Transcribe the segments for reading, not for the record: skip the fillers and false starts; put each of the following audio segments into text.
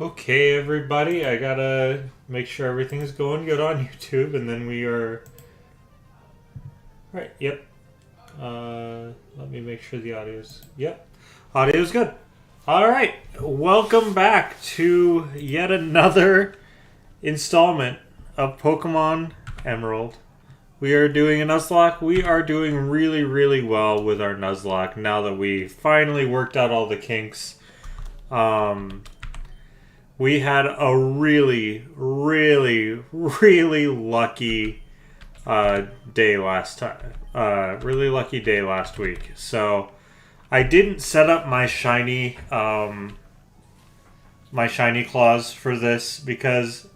Okay, everybody, I gotta make sure everything's going good on YouTube, and then we are... Right, yep. Let me make sure the audio's... Yep, audio's good. Alright, welcome back to yet another installment of Pokemon Emerald. We are doing a Nuzlocke. We are doing really, really well with our Nuzlocke now that we finally worked out all the kinks. We had a really, really, really lucky day last time. Really lucky day last week. So I didn't set up my shiny claws for this because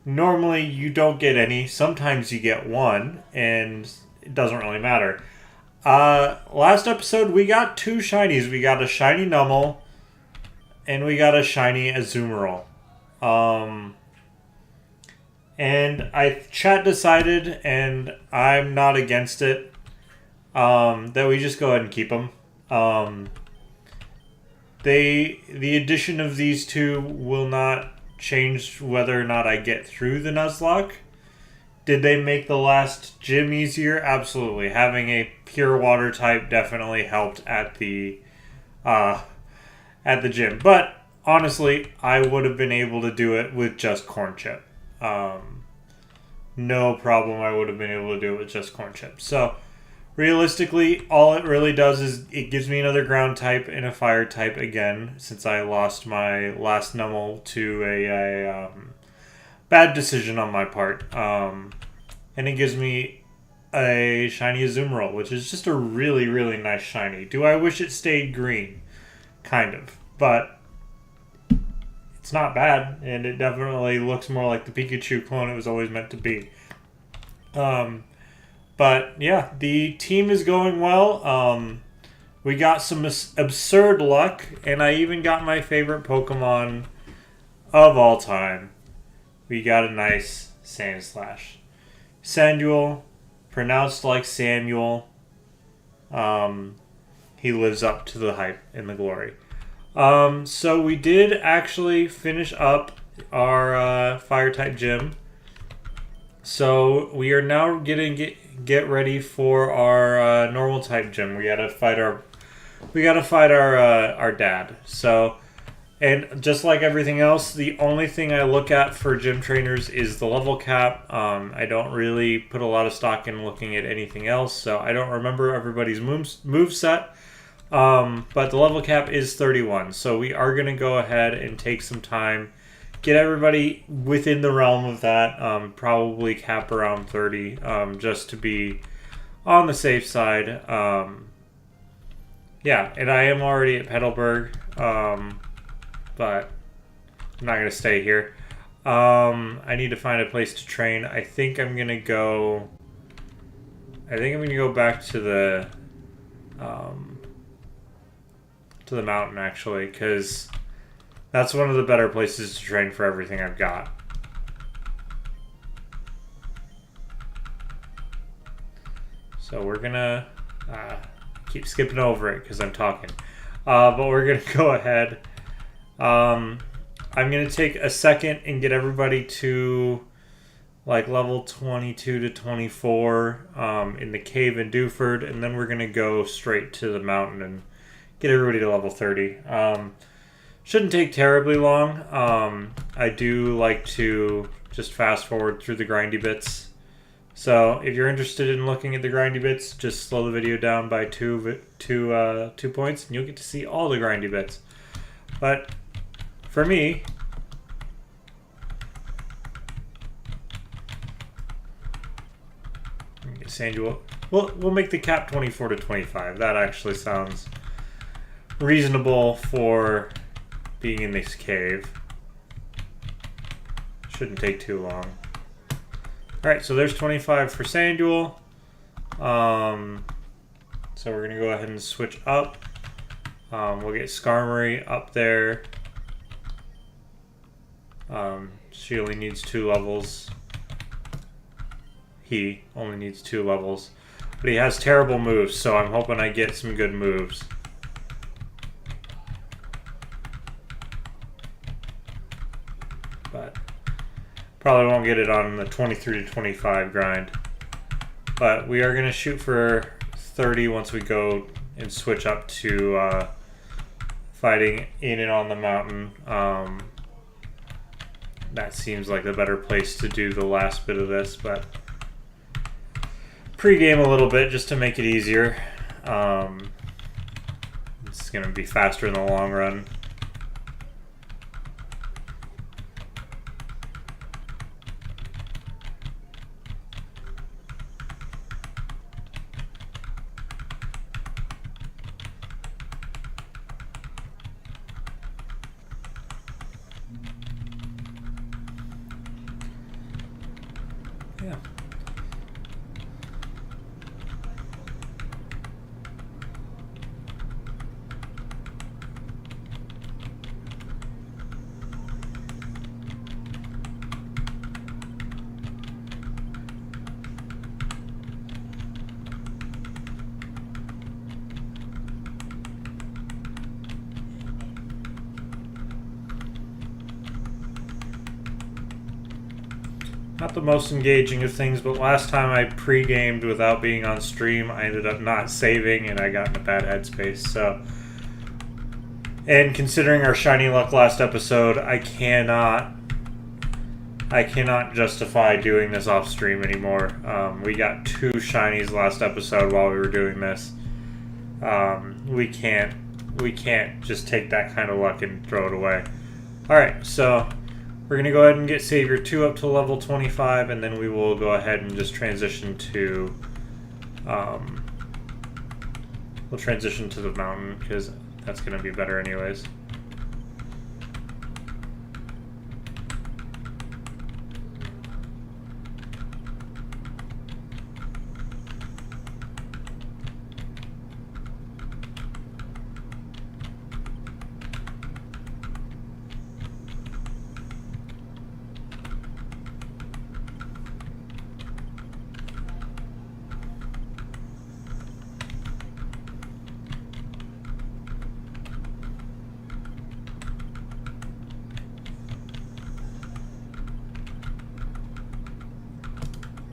normally you don't get any. Sometimes you get one, and it doesn't really matter. Last episode we got two shinies. We got a shiny Numel. And we got a shiny Azumarill. And chat decided, and I'm not against it, that we just go ahead and keep them. The addition of these two will not change whether or not I get through the Nuzlocke. Did they make the last gym easier? Absolutely. Having a pure water type definitely helped at the gym. But honestly, I would have been able to do it with just corn chip. No problem. I would have been able to do it with just corn chip. So realistically, all it really does is it gives me another ground type and a fire type again, since I lost my last Numel to a bad decision on my part. And it gives me a shiny Azumarill, which is just a really, really nice shiny. Do I wish it stayed green? Kind of. But it's not bad, and it definitely looks more like the Pikachu clone it was always meant to be. But yeah, the team is going well. We got some absurd luck, and I even got my favorite Pokemon of all time. We got a nice Sandslash. Sanduel, pronounced like Samuel. He lives up to the hype and the glory. So we did actually finish up our Fire-type gym. So we are now get ready for our normal-type gym. We gotta fight our dad. So, and just like everything else, the only thing I look at for gym trainers is the level cap. I don't really put a lot of stock in looking at anything else, so I don't remember everybody's move set. But the level cap is 31, so we are going to go ahead and take some time, get everybody within the realm of that, probably cap around 30, just to be on the safe side. Yeah, and I am already at Petalburg, but I'm not going to stay here. I need to find a place to train. I think I'm going to go back to the mountain, actually, because that's one of the better places to train for everything I've got. So we're gonna keep skipping over it because I'm talking, but we're gonna go ahead. I'm gonna take a second and get everybody to like level 22 to 24 in the cave in Dewford, and then we're gonna go straight to the mountain and get everybody to level 30. Shouldn't take terribly long. I do like to just fast forward through the grindy bits. So if you're interested in looking at the grindy bits, just slow the video down by two points, and you'll get to see all the grindy bits. But for me, Sanduel, we'll make the cap 24 to 25. That actually sounds reasonable for being in this cave. Shouldn't take too long. Alright, so there's 25 for Sanduel. So we're going to go ahead and switch up. We'll get Skarmory up there. She only needs 2 levels. He only needs 2 levels. But he has terrible moves, so I'm hoping I get some good moves. but probably won't get it on the 23 to 25 grind. But we are going to shoot for 30 once we go and switch up to fighting in and on the mountain. That seems like the better place to do the last bit of this, but pre-game a little bit just to make it easier. It's going to be faster in the long run. Yeah. Not the most engaging of things, but last time I pre-gamed without being on stream, I ended up not saving and I got in a bad headspace. So, and considering our shiny luck last episode, I cannot justify doing this off stream anymore. We got 2 shinies last episode while we were doing this. We can't just take that kind of luck and throw it away. All right, so we're going to go ahead and get Savior 2 up to level 25, and then we will go ahead and just transition to we'll transition to the mountain, because that's going to be better anyways.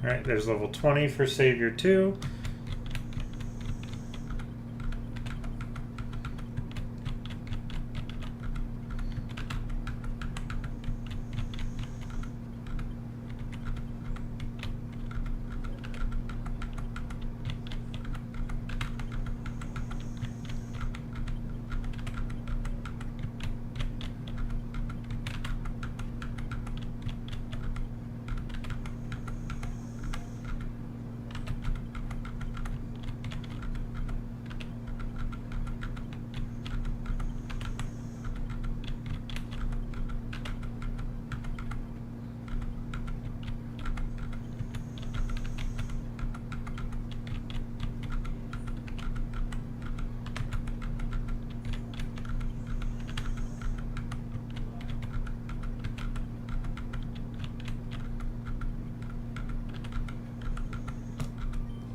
Alright, there's level 20 for Savior 2.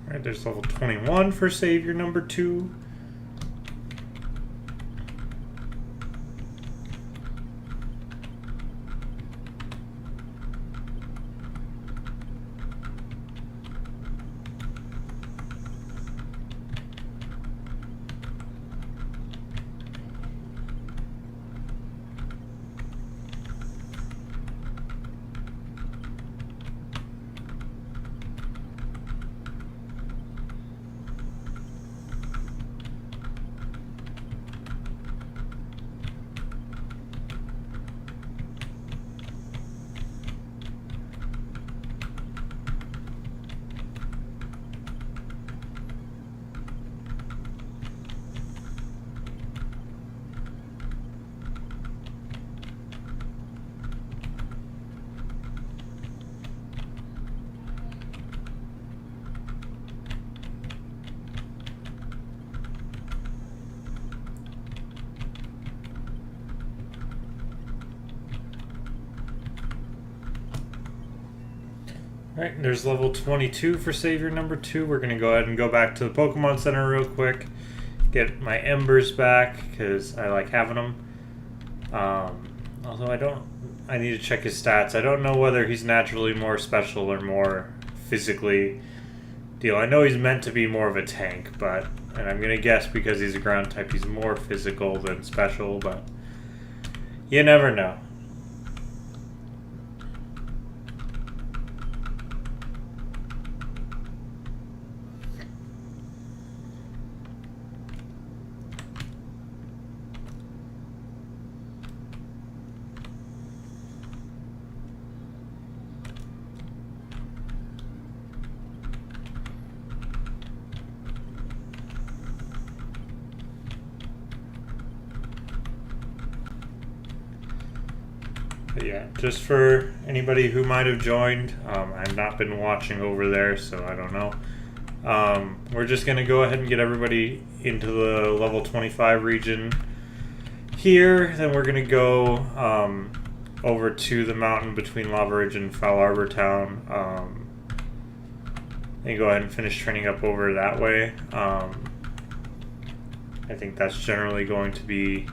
Alright, there's level 21 for Savior number 2. Alright, there's level 22 for Savior number 2. We're going to go ahead and go back to the Pokemon Center real quick. Get my Embers back, because I like having them. Although I need to check his stats. I don't know whether he's naturally more special or more physically deal. I know he's meant to be more of a tank, and I'm gonna guess because he's a ground type, he's more physical than special, but you never know. But yeah, just for anybody who might have joined, I've not been watching over there, so I don't know. We're just going to go ahead and get everybody into the level 25 region here. Then we're going to go over to the mountain between Lava Ridge and Foul Arbor Town. And go ahead and finish training up over that way. I think that's generally going to be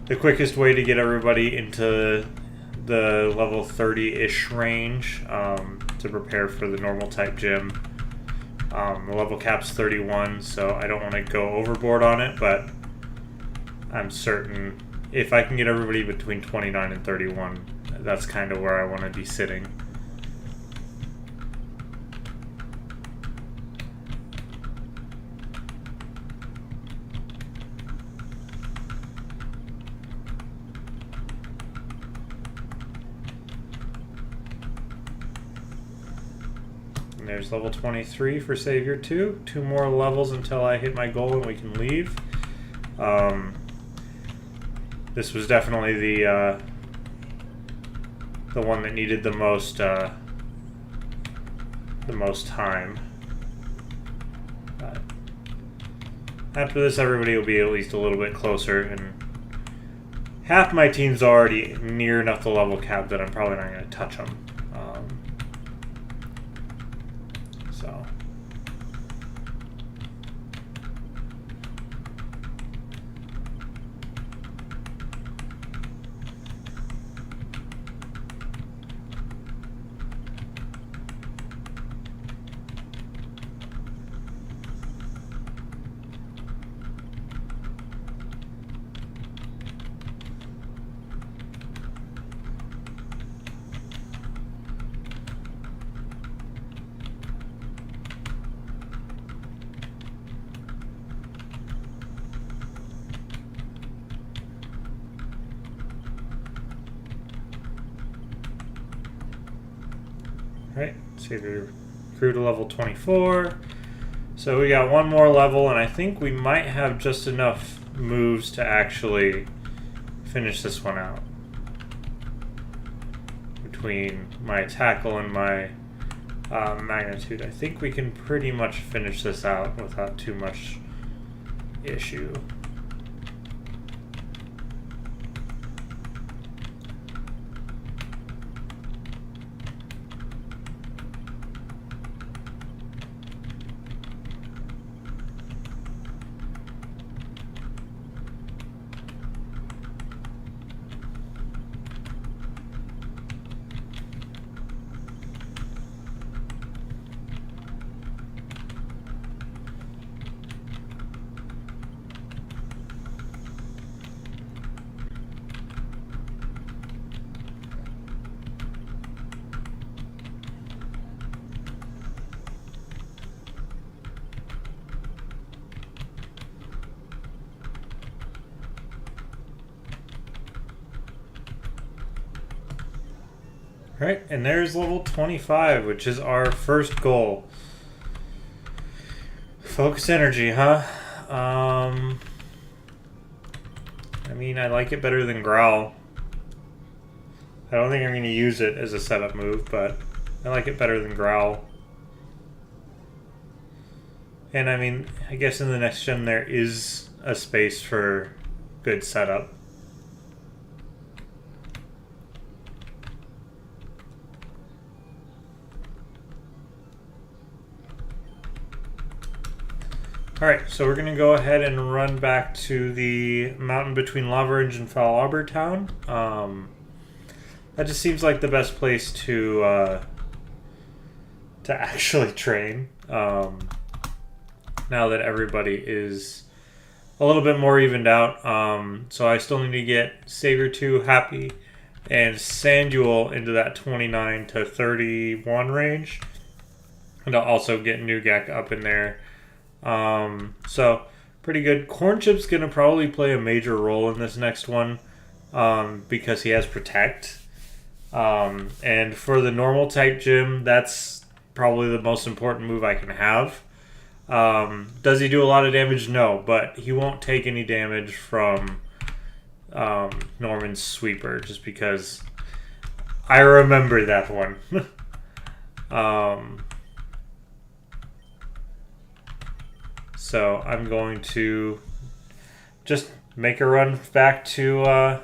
the quickest way to get everybody into the level 30-ish range to prepare for the normal type gym. The level cap's 31, so I don't want to go overboard on it, but I'm certain if I can get everybody between 29 and 31, that's kind of where I want to be sitting. There's level 23 for Savior 2. 2 more levels until I hit my goal and we can leave. This was definitely the one that needed the most time. But after this, everybody will be at least a little bit closer, and half my team's already near enough the level cap that I'm probably not going to touch them. So. Right, save your crew to level 24. So we got one more level, and I think we might have just enough moves to actually finish this one out. Between my tackle and my magnitude, I think we can pretty much finish this out without too much issue. Right, and there's level 25, which is our first goal. Focus energy, huh? I mean, I like it better than Growl. I don't think I'm going to use it as a setup move, but I like it better than Growl. And I mean, I guess in the next gen there is a space for good setup. Alright, so we're going to go ahead and run back to the mountain between Lava Ridge and Fall Arbor Town. That just seems like the best place to actually train. Now that everybody is a little bit more evened out. So I still need to get Savior 2 happy and Sanduel into that 29 to 31 range. And I'll also get Nugak up in there. So pretty good. Corn Chip's going to probably play a major role in this next one because he has Protect. And for the normal type gym, that's probably the most important move I can have. Does he do a lot of damage? No, but he won't take any damage from Norman's Sweeper just because I remember that one. So I'm going to just make a run back to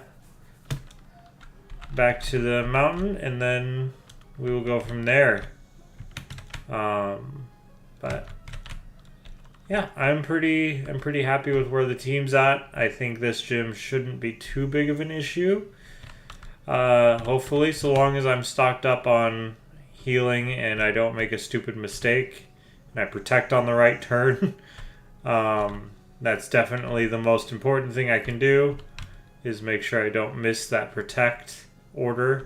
the mountain, and then we will go from there. But yeah, I'm pretty happy with where the team's at. I think this gym shouldn't be too big of an issue. Hopefully, so long as I'm stocked up on healing and I don't make a stupid mistake and I protect on the right turn. That's definitely the most important thing I can do, is make sure I don't miss that protect order.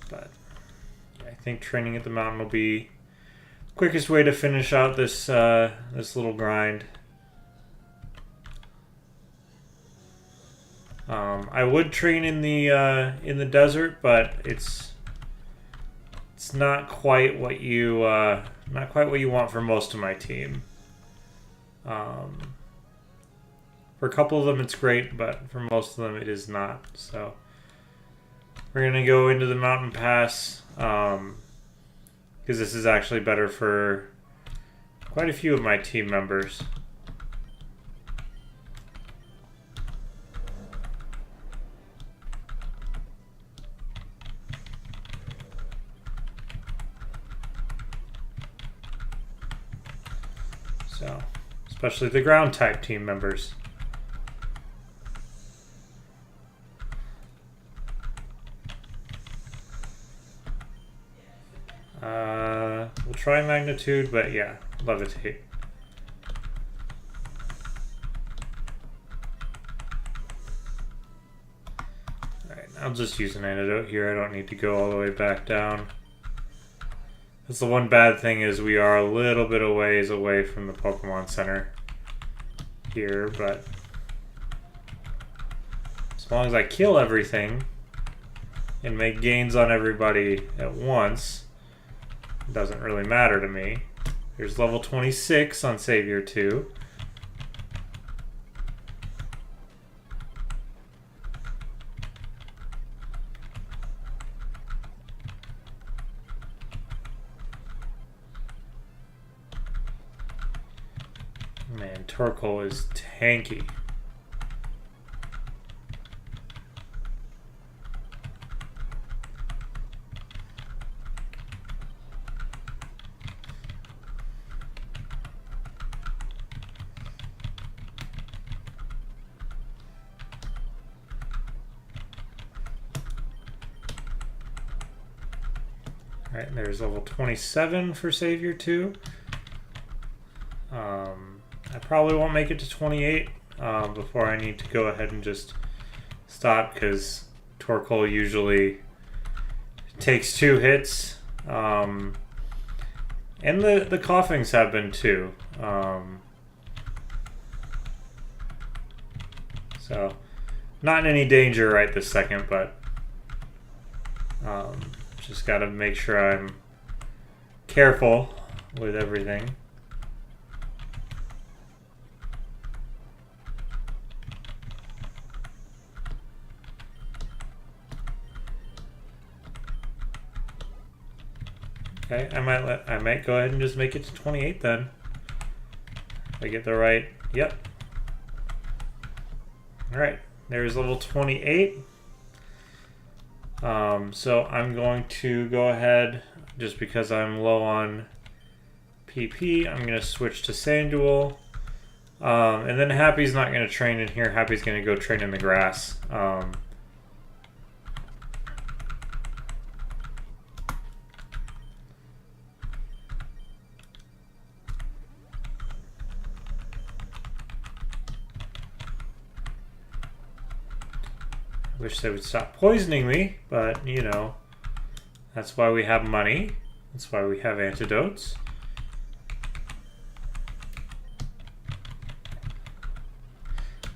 But I think training at the mountain will be quickest way to finish out this this little grind. I would train in the desert, but it's not quite what you want for most of my team. For a couple of them, it's great, but for most of them, it is not. So we're gonna go into the mountain pass. Because this is actually better for quite a few of my team members. So, especially the ground type team members. We'll try magnitude, but yeah, levitate. Alright, I'll just use an antidote here. I don't need to go all the way back down. That's the one bad thing, is we are a little bit of ways away from the Pokemon Center here, but as long as I kill everything and make gains on everybody at once, doesn't really matter to me. Here's level 26 on Savior 2. Man, Torkoal is tanky. Alright, there's level 27 for Savior 2. I probably won't make it to 28 before I need to go ahead and just stop, because Torkoal usually takes 2 hits. And the coughings have been too. So, not in any danger right this second, but just gotta make sure I'm careful with everything. Okay, I might go ahead and just make it to 28 then. If I get the right. Yep. All right, there's level 28. So I'm going to go ahead, just because I'm low on PP, I'm going to switch to Sandduel. And then Happy's not going to train in here. Happy's going to go train in the grass. Wish they would stop poisoning me, but you know, that's why we have money. That's why we have antidotes.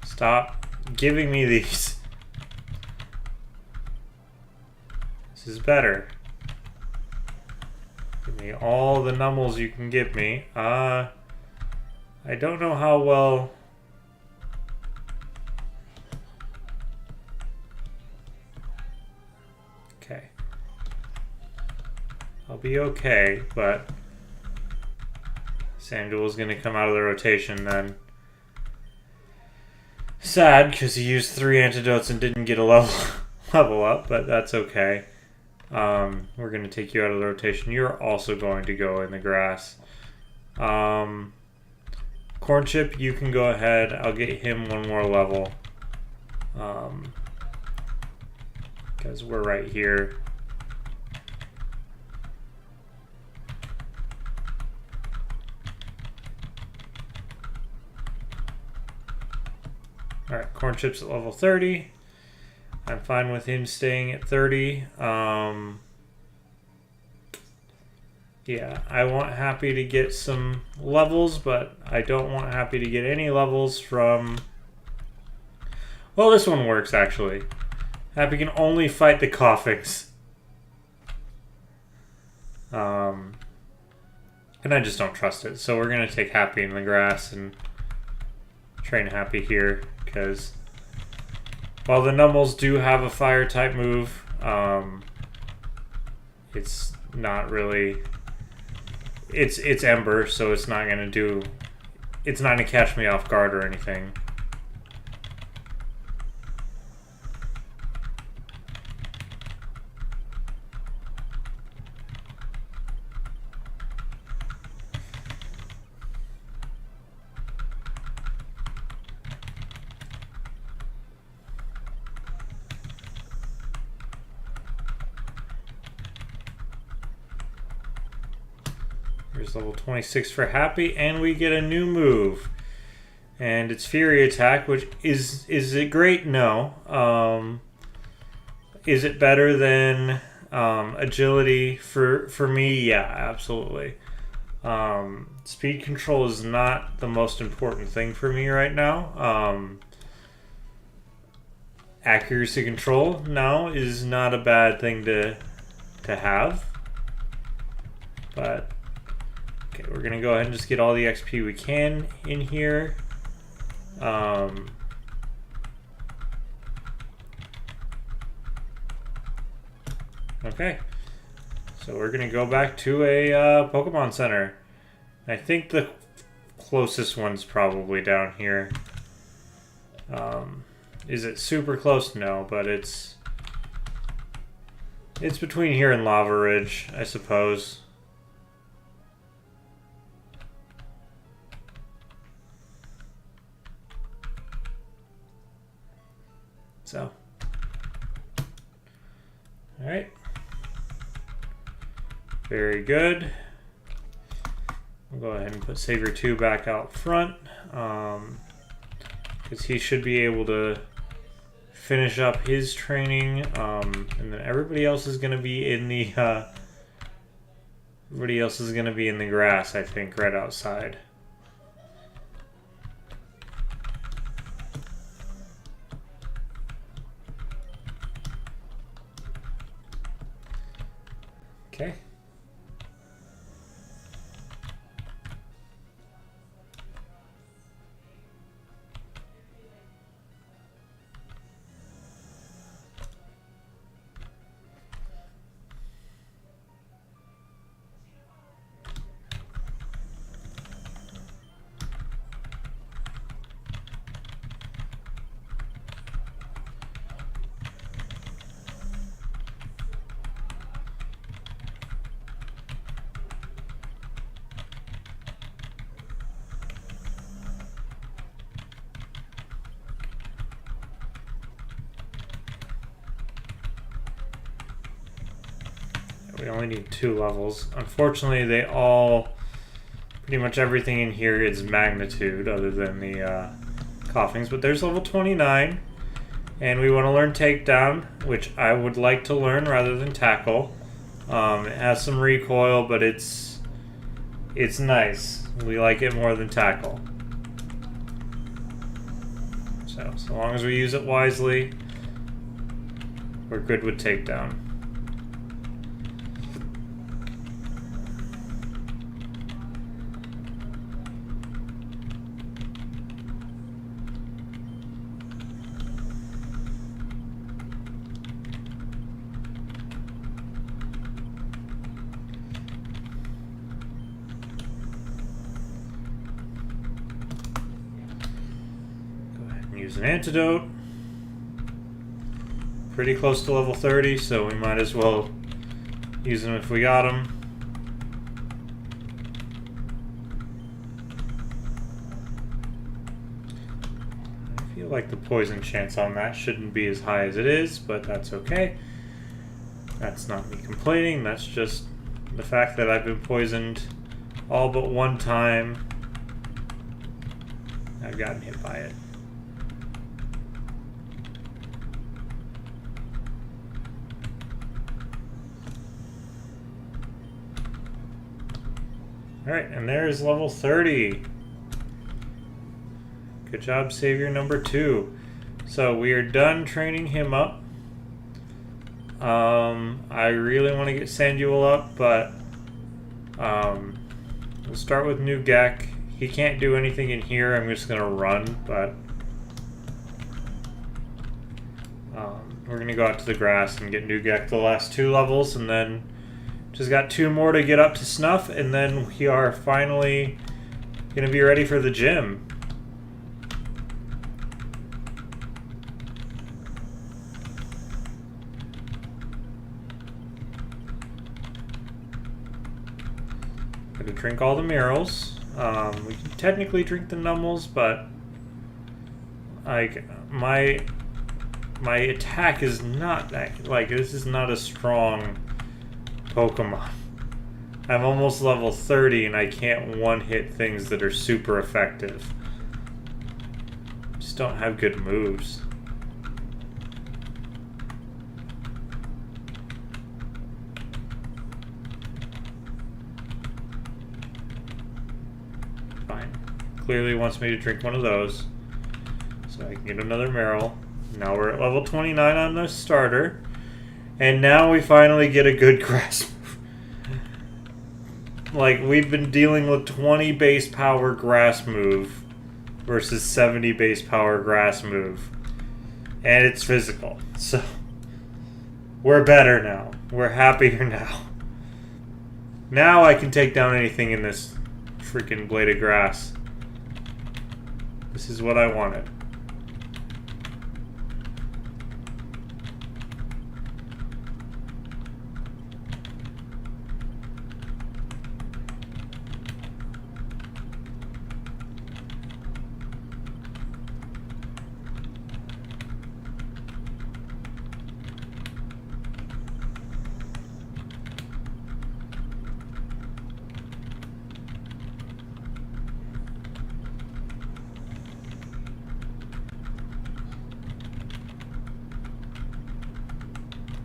Stop giving me these. This is better. Give me all the nummels you can give me. I don't know how well. Okay. I'll be okay, but Sandul's gonna come out of the rotation then. Sad, because he used 3 antidotes and didn't get a level up, but that's okay. We're going to take you out of the rotation. You're also going to go in the grass. Corn Chip, you can go ahead. I'll get him 1 more level. Because we're right here. Alright, Corn Chip's at level 30. I'm fine with him staying at 30. Yeah, I want Happy to get some levels, but I don't want Happy to get any levels from... Well, this one works, actually. Happy can only fight the coughings. And I just don't trust it. So we're going to take Happy in the grass and train Happy here, because while the Nummels do have a fire type move, it's not really... It's Ember, so it's not going to do... It's not going to catch me off guard or anything. Here's level 26 for Happy, and we get a new move. And it's Fury Attack, which is it great? No. Is it better than Agility for me? Yeah, absolutely. Speed control is not the most important thing for me right now. Accuracy control now is not a bad thing to have. But okay, we're gonna go ahead and just get all the XP we can in here. Okay, so we're gonna go back to a Pokemon Center. I think the closest one's probably down here. Is it super close? No, but it's between here and Lava Ridge, I suppose. So, all right, very good. We'll go ahead and put Savior 2 back out front, because he should be able to finish up his training, and then everybody else is going to be in the grass, I think, right outside. Okay. We only need 2 levels. Unfortunately, they all, pretty much everything in here is magnitude other than the coughings. But there's level 29. And we want to learn takedown, which I would like to learn rather than tackle. It has some recoil, but it's nice. We like it more than tackle. So long as we use it wisely, we're good with takedown. Use an antidote. Pretty close to level 30, so we might as well use them if we got them. I feel like the poison chance on that shouldn't be as high as it is, but that's okay. That's not me complaining, that's just the fact that I've been poisoned all but one time. I've gotten hit by it. Alright, and there's level 30. Good job, Savior number 2. So we are done training him up. I really want to get Sanduel up, but we'll start with Nuzlocke. He can't do anything in here. I'm just going to run, but we're going to go out to the grass and get Nuzlocke the last 2 levels, and then just got 2 more to get up to snuff, and then we are finally going to be ready for the gym. Gotta drink all the minerals. We can technically drink the nummels, but like my attack is not that, like, this is not a strong Pokemon. I'm almost level 30 and I can't one-hit things that are super effective. Just don't have good moves. Fine. Clearly wants me to drink one of those, so I can get another Meryl. Now we're at level 29 on the starter. And now we finally get a good grass move. Like, we've been dealing with 20 base power grass move versus 70 base power grass move. And it's physical. So, we're better now. We're happier now. Now I can take down anything in this freaking blade of grass. This is what I wanted.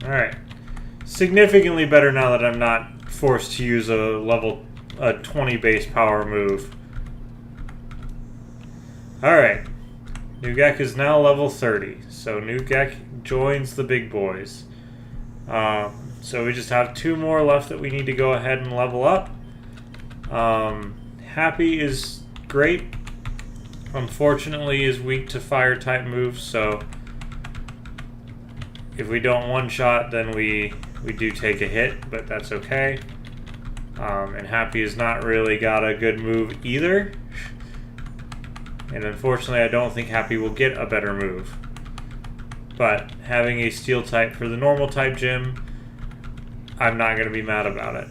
Alright. Significantly better now that I'm not forced to use a 20 base power move. Alright. Nuzlocke is now level 30. So Nuzlocke joins the big boys. So we just have 2 more left that we need to go ahead and level up. Happy is great. Unfortunately is weak to fire type moves, so if we don't one-shot, then we do take a hit, but that's okay. And Happy has not really got a good move either. And unfortunately, I don't think Happy will get a better move. But having a Steel type for the normal type gym, I'm not going to be mad about it.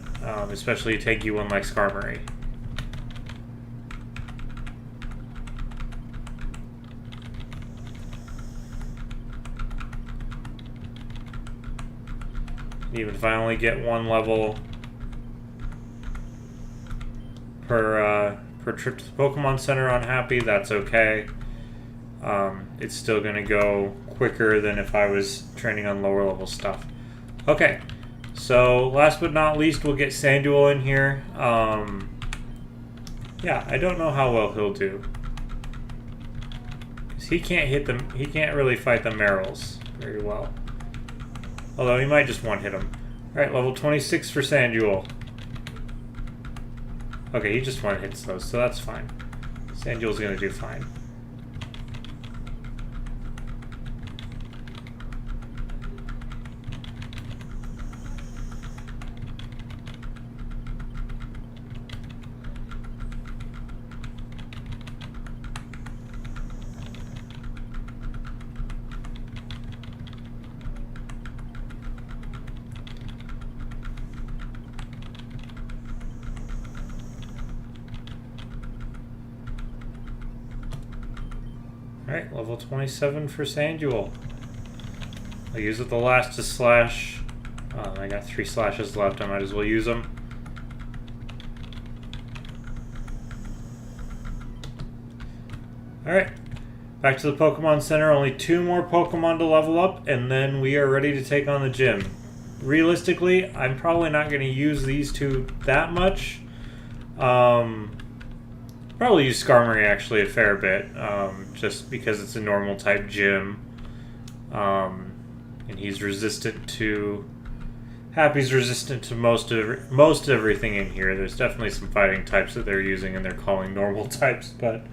Especially a tanky one like Skarmory. Even if I only get 1 level per trip to the Pokemon Center on Happy, that's okay. It's still going to go quicker than if I was training on lower level stuff. Okay, so last but not least, we'll get Sanduel in here. Yeah, I don't know how well he'll do. Because he can't hit them, he can't really fight the Merrills very well. Although he might just one-hit him. Alright, level 26 for Sanduel. Okay, he just one-hits those, so that's fine. Sanduel's gonna do fine. Alright, level 27 for Sanduel. I'll use it the last to slash. I got 3 slashes left, I might as well use them. Alright, back to the Pokemon Center. Only 2 more Pokemon to level up, and then we are ready to take on the gym. Realistically, I'm probably not going to use these 2 that much. Probably use Skarmory actually a fair bit, just because it's a normal type gym, and he's resistant to. Happy's resistant to most everything in here. There's definitely some fighting types that they're using, and they're calling normal types, but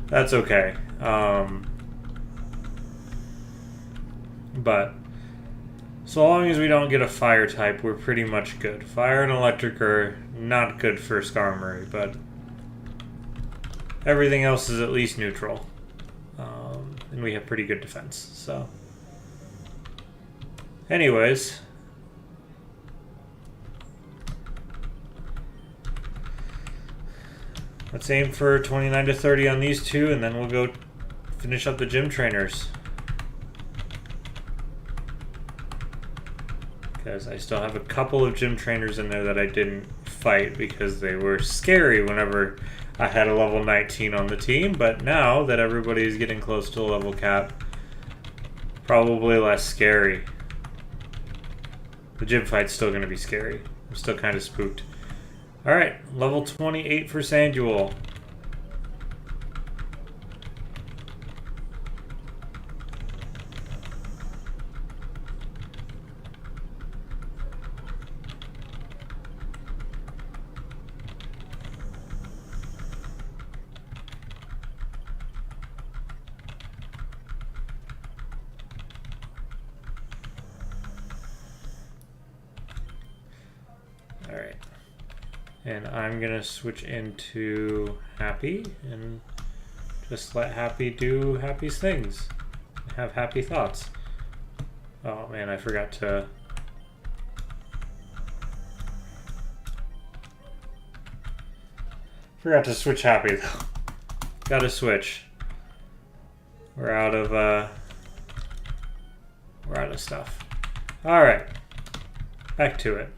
that's okay. But so long as we don't get a fire type, we're pretty much good. Fire and electric are not good for Skarmory, but everything else is at least neutral. And we have pretty good defense, so. Anyways. Let's aim for 29 to 30 on these 2, and then we'll go finish up the gym trainers. Because I still have a couple of gym trainers in there that I didn't fight because they were scary whenever I had a level 19 on the team, but now that everybody is getting close to a level cap, probably less scary. The gym fight's still going to be scary. I'm still kind of spooked. Alright, level 28 for Sanduel. Alright. And I'm going to switch into Happy and just let Happy do Happy's things. Have happy thoughts. Oh man, I forgot to... Forgot to switch Happy though. Gotta switch. We're out of stuff. Alright. Back to it.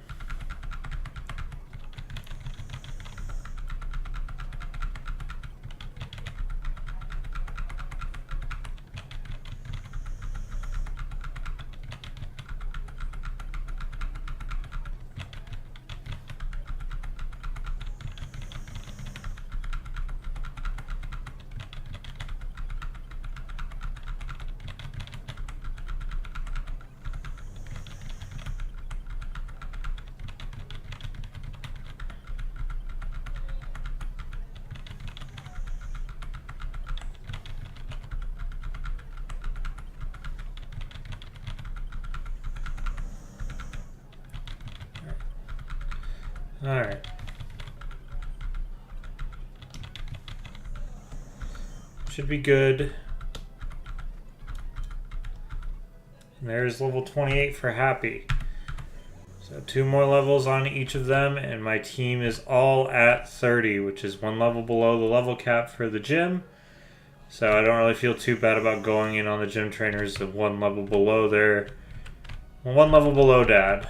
Alright. Should be good. And there's level 28 for Happy. So 2 more levels on each of them, and my team is all at 30, which is 1 level below the level cap for the gym. So I don't really feel too bad about going in on the gym trainers of 1 level below their one level below Dad.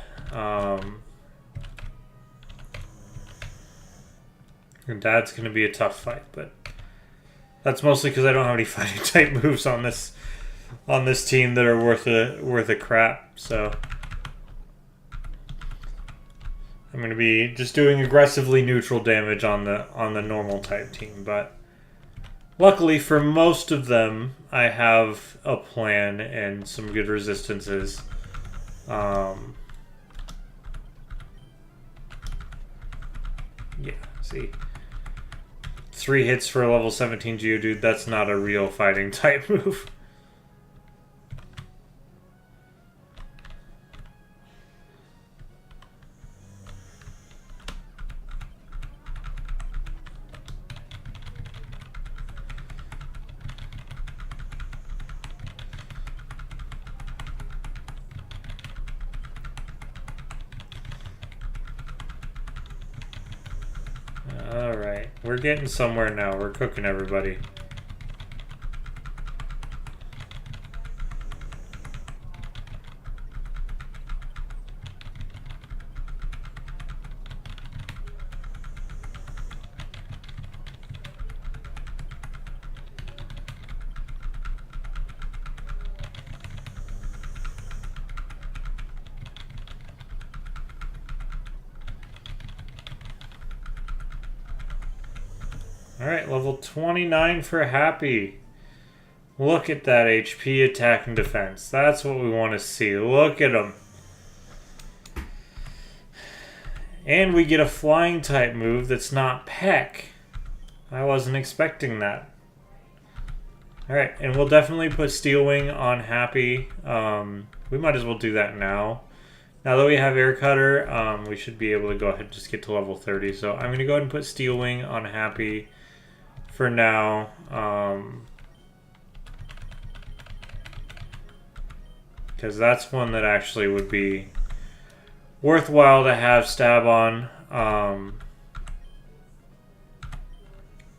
And Dad's going to be a tough fight, but that's mostly because I don't have any fighting type moves on this team that are worth a crap. So I'm going to be just doing aggressively neutral damage on the normal type team, but luckily for most of them, I have a plan and some good resistances. Yeah, see. 3 hits for a level 17 Geodude, that's not a real fighting type move. Alright, we're getting somewhere now. We're cooking everybody. Alright, level 29 for Happy. Look at that HP, attack, and defense. That's what we want to see. Look at him. And we get a flying type move that's not Peck. I wasn't expecting that. Alright, and we'll definitely put Steel Wing on Happy. We might as well do that now. Now that we have Air Cutter, we should be able to go ahead and just get to level 30. So I'm going to go ahead and put Steel Wing on Happy for now. Because that's one that actually would be worthwhile to have Stab on.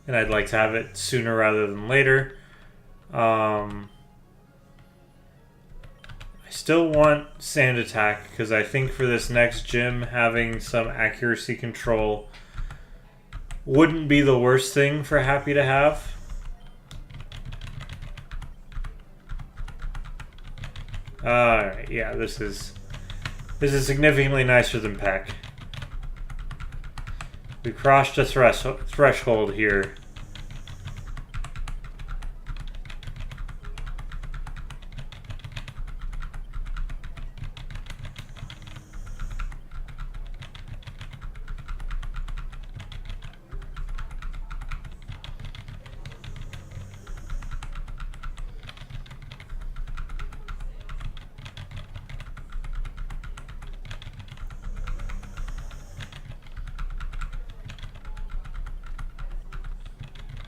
And I'd like to have it sooner rather than later. I still want Sand Attack because I think for this next gym having some accuracy control wouldn't be the worst thing for Happy to have. Alright, yeah, this is significantly nicer than Peck. We crossed a threshold here.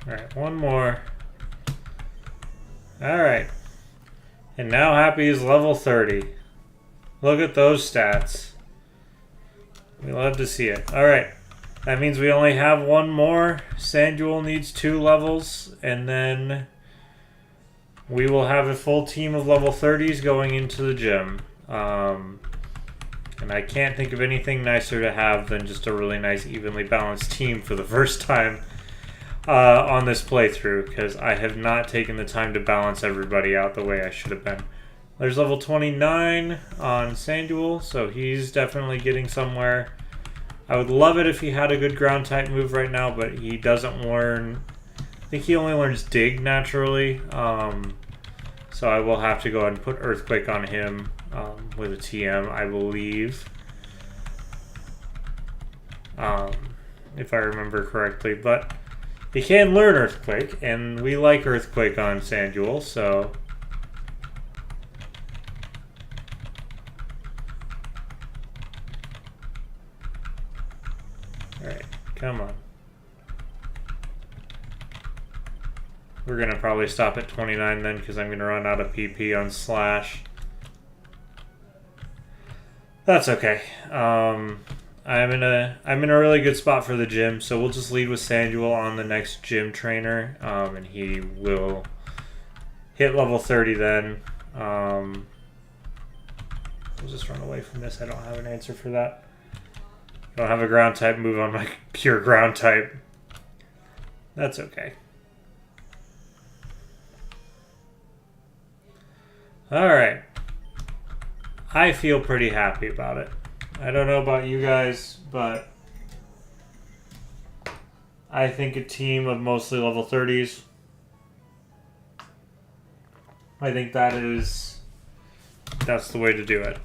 Alright, one more. Alright. And now Happy is level 30. Look at those stats. We love to see it. Alright. That means we only have one more. Sanduel needs 2 levels. And then we will have a full team of level 30s going into the gym. And I can't think of anything nicer to have than just a really nice, evenly balanced team for the first time on this playthrough, because I have not taken the time to balance everybody out the way I should have been. There's level 29 on Sanduel, so he's definitely getting somewhere. I would love it if he had a good ground type move right now, but he doesn't learn. I think he only learns Dig naturally, so I will have to go ahead and put Earthquake on him with a TM, I believe, if I remember correctly, but he can learn Earthquake, and we like Earthquake on Sanduel, so alright, come on. We're going to probably stop at 29 then, because I'm going to run out of PP on Slash. That's okay. I'm in a really good spot for the gym, so we'll just lead with Sanduel on the next gym trainer, and he will hit level 30 then. We'll just run away from this. I don't have an answer for that. Don't have a ground type move on my pure ground type. That's okay. Alright. I feel pretty happy about it. I don't know about you guys, but I think a team of mostly level 30s, I think that's the way to do it.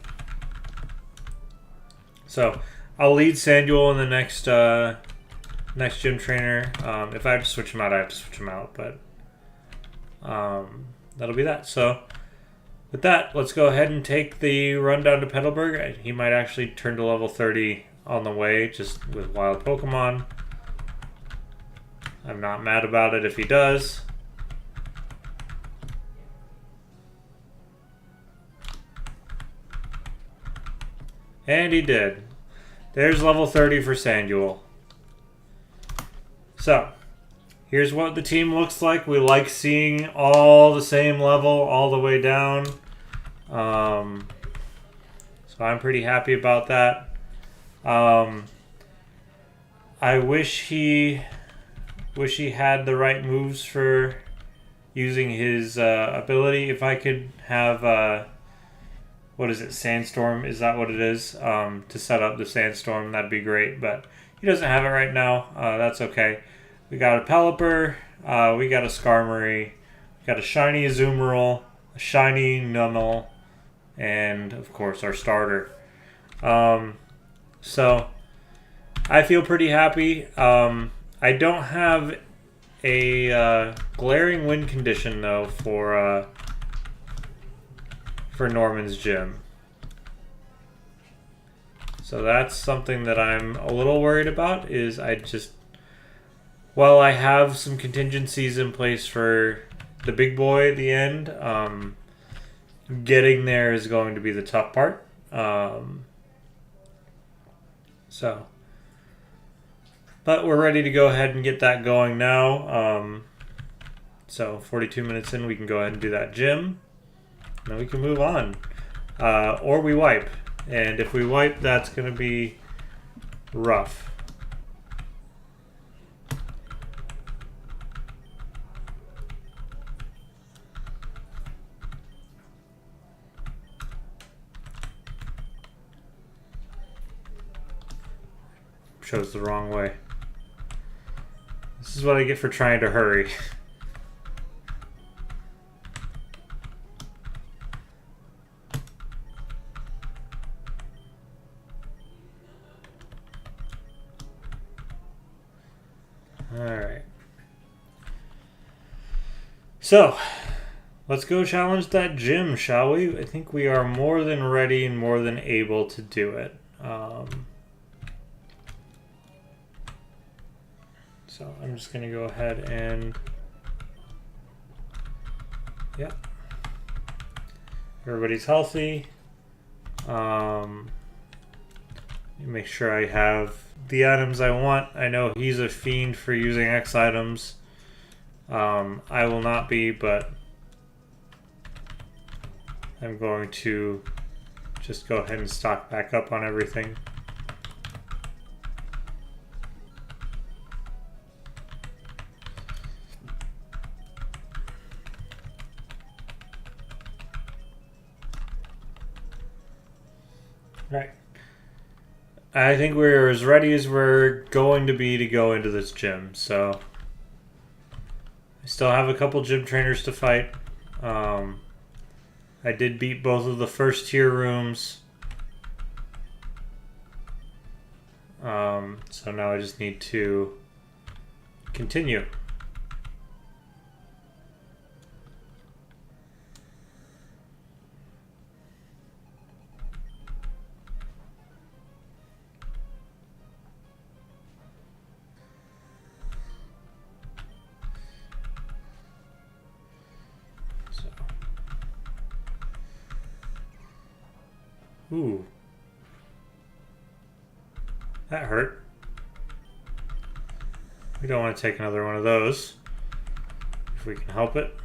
So I'll lead Sanduel in the next gym trainer. If I have to switch him out, I have to switch him out, but that'll be that. So with that, let's go ahead and take the run down to Petalburg. He might actually turn to level 30 on the way, just with wild Pokemon. I'm not mad about it if he does. And he did. There's level 30 for Sanduel. So, here's what the team looks like. We like seeing all the same level all the way down. So I'm pretty happy about that. I wish he had the right moves for using his ability. If I could have what is it, Sandstorm? Is that what it is? To set up the Sandstorm, that'd be great. But he doesn't have it right now. That's okay. We got a Pelipper. We got a Skarmory. We got a shiny Azumarill, a shiny Numel, and of course our starter. So I feel pretty happy. I don't have a glaring win condition though for Norman's gym. So that's something that I'm a little worried about. Is while I have some contingencies in place for the big boy at the end, getting there is going to be the tough part. But we're ready to go ahead and get that going now. So 42 minutes in, we can go ahead and do that gym. Now we can move on. Or we wipe. And if we wipe, that's going to be rough. Chose the wrong way. This is what I get for trying to hurry. Alright. So, let's go challenge that gym, shall we? I think we are more than ready and more than able to do it. So I'm just going to go ahead and... Yep. Everybody's healthy. Make sure I have the items I want. I know he's a fiend for using X items. I will not be, but I'm going to just go ahead and stock back up on everything. Right. I think we're as ready as we're going to be to go into this gym. So I still have a couple gym trainers to fight. I did beat both of the first tier rooms. So now I just need to continue. Ooh. That hurt. We don't want to take another one of those. If we can help it.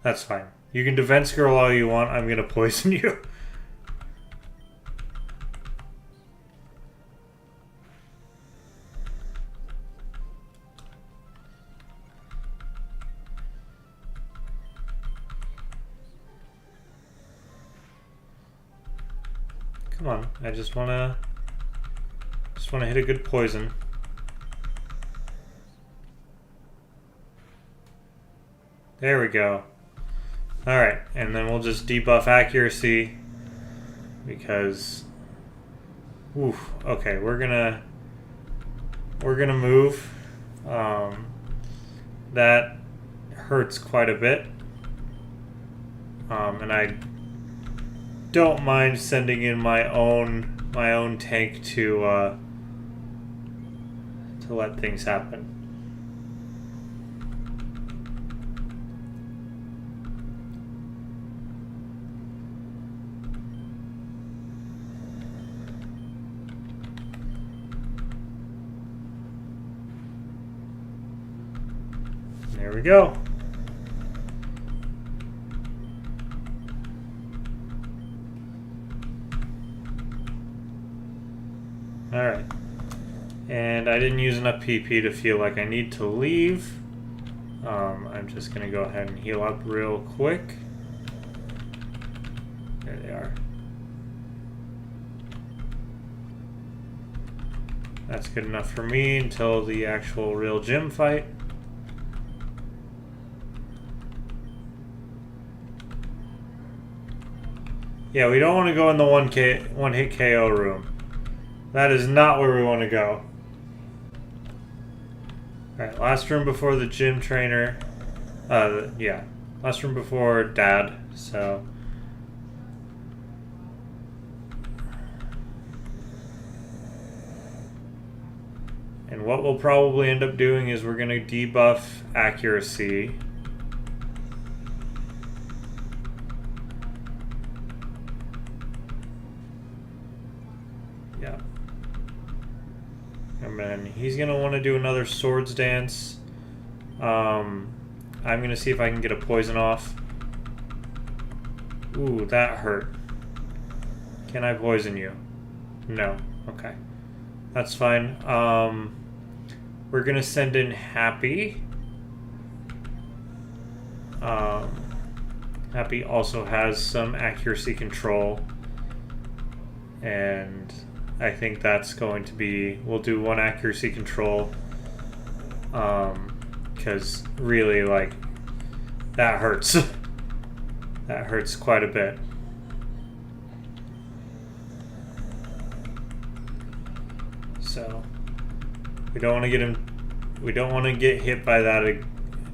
That's fine. You can defense girl all you want. I'm gonna poison you. Come on, I just wanna hit a good poison. There we go. Alright, and then we'll just debuff accuracy because oof, okay, we're gonna move. That hurts quite a bit. And I don't mind sending in my own tank to let things happen. There we go. Alright. And I didn't use enough PP to feel like I need to leave. I'm just going to go ahead and heal up real quick. There they are. That's good enough for me until the actual real gym fight. Yeah, we don't want to go in the one hit KO room. That is not where we want to go. Alright, last room before the gym trainer. Yeah. Last room before Dad, so. And what we'll probably end up doing is we're going to debuff accuracy. Yeah. And then he's going to want to do another swords dance. I'm going to see if I can get a poison off. Ooh, that hurt. Can I poison you? No. Okay. That's fine. We're going to send in Happy. Happy also has some accuracy control. And I think that's going to be... We'll do one accuracy control. Because really, like, that hurts. That hurts quite a bit. So we don't want to get him. We don't want to get hit by that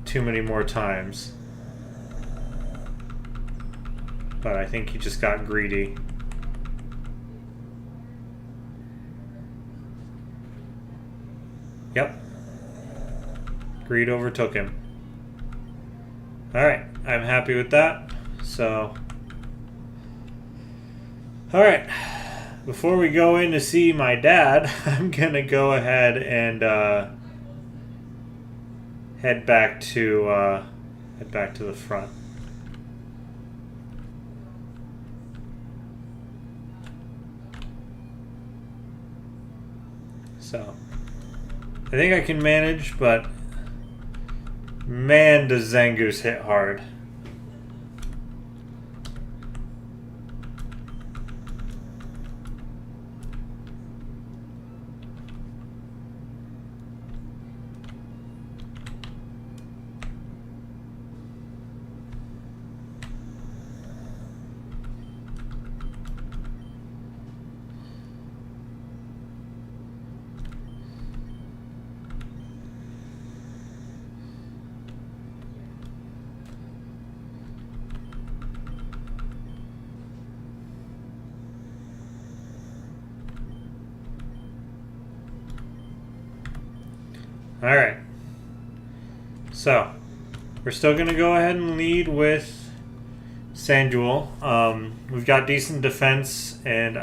too many more times. But I think he just got greedy. Yep. Greed overtook him. Alright, I'm happy with that. So, alright. Before we go in to see my dad, I'm going to go ahead and head back to the front. So, I think I can manage, but man, does Zangoose hit hard. Alright, so we're still going to go ahead and lead with Sanduel. We've got decent defense, and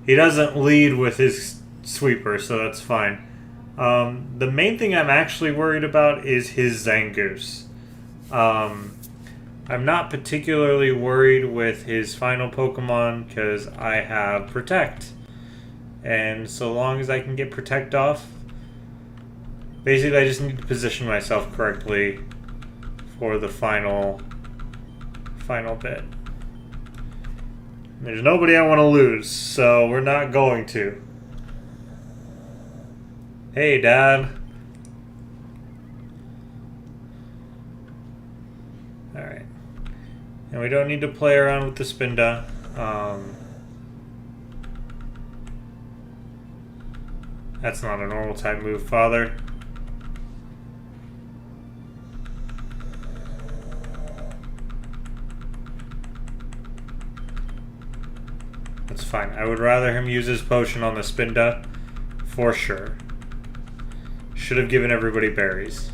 he doesn't lead with his sweeper, so that's fine. The main thing I'm actually worried about is his Zangoose. I'm not particularly worried with his final Pokemon because I have Protect. And so long as I can get Protect off, basically I just need to position myself correctly for the final bit. There's nobody I want to lose, so we're not going to. Hey, Dad. Alright. And we don't need to play around with the Spinda. That's not a normal type move, Father. That's fine. I would rather him use his potion on the Spinda, for sure. Should have given everybody berries.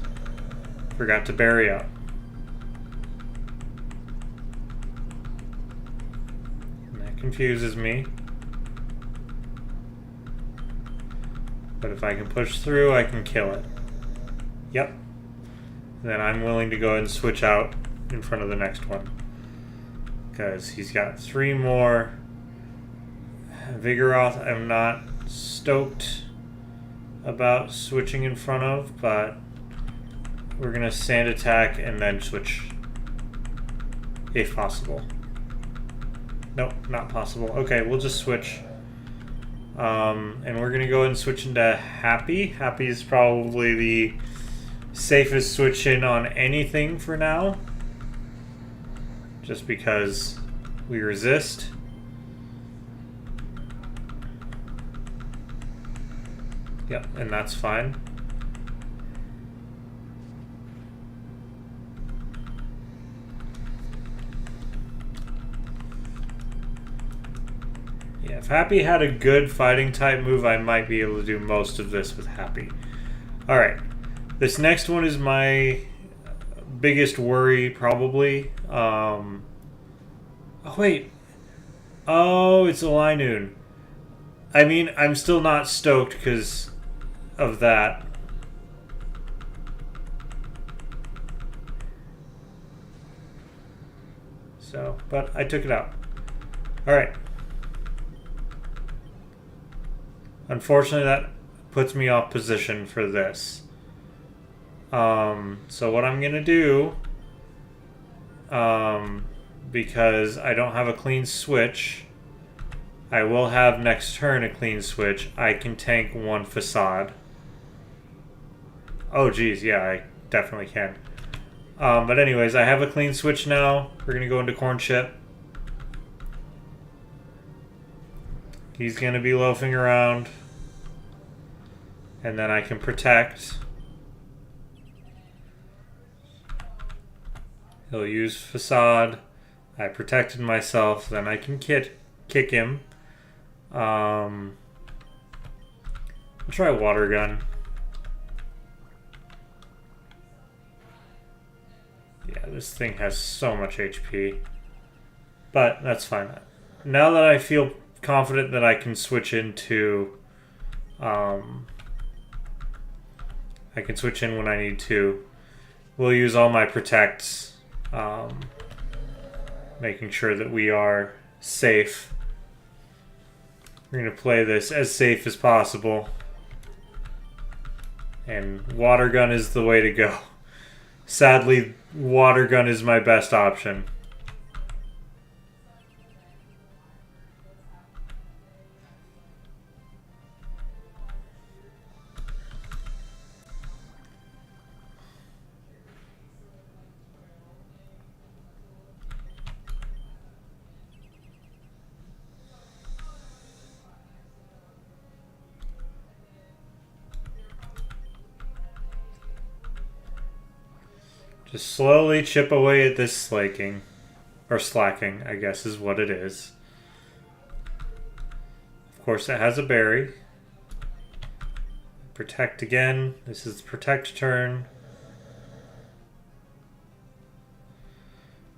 Forgot to berry up. And that confuses me. But if I can push through, I can kill it. Yep. Then I'm willing to go ahead and switch out in front of the next one. Because he's got 3 more. Vigoroth, I'm not stoked about switching in front of, but we're going to Sand Attack and then switch if possible. Nope, not possible. Okay, we'll just switch. And we're going to go ahead and switch into Happy. Happy is probably the safest switch in on anything for now. Just because we resist. Yep, and that's fine. Yeah, if Happy had a good fighting type move, I might be able to do most of this with Happy. Alright, this next one is my biggest worry, probably. Oh, wait. Oh, it's a Linoon. I mean, I'm still not stoked because of that. So, but I took it out. Alright. Unfortunately, that puts me off position for this. So what I'm going to do, because I don't have a clean switch, I will have next turn a clean switch. I can tank 1 Facade. Oh, geez, yeah, I definitely can. But anyways, I have a clean switch now. We're going to go into Corn Chip. He's going to be loafing around. And then I can Protect. He'll use Facade. I protected myself. Then I can kick him. I'll try Water Gun. Yeah, this thing has so much HP. But that's fine. Now that I feel confident that I can switch into... I can switch in when I need to. We'll use all my protects. Making sure that we are safe. We're going to play this as safe as possible. And Water Gun is the way to go. Sadly, Water Gun is my best option. Just slowly chip away at this slaking. Or slacking, I guess is what it is. Of course, it has a berry. Protect again. This is the Protect turn.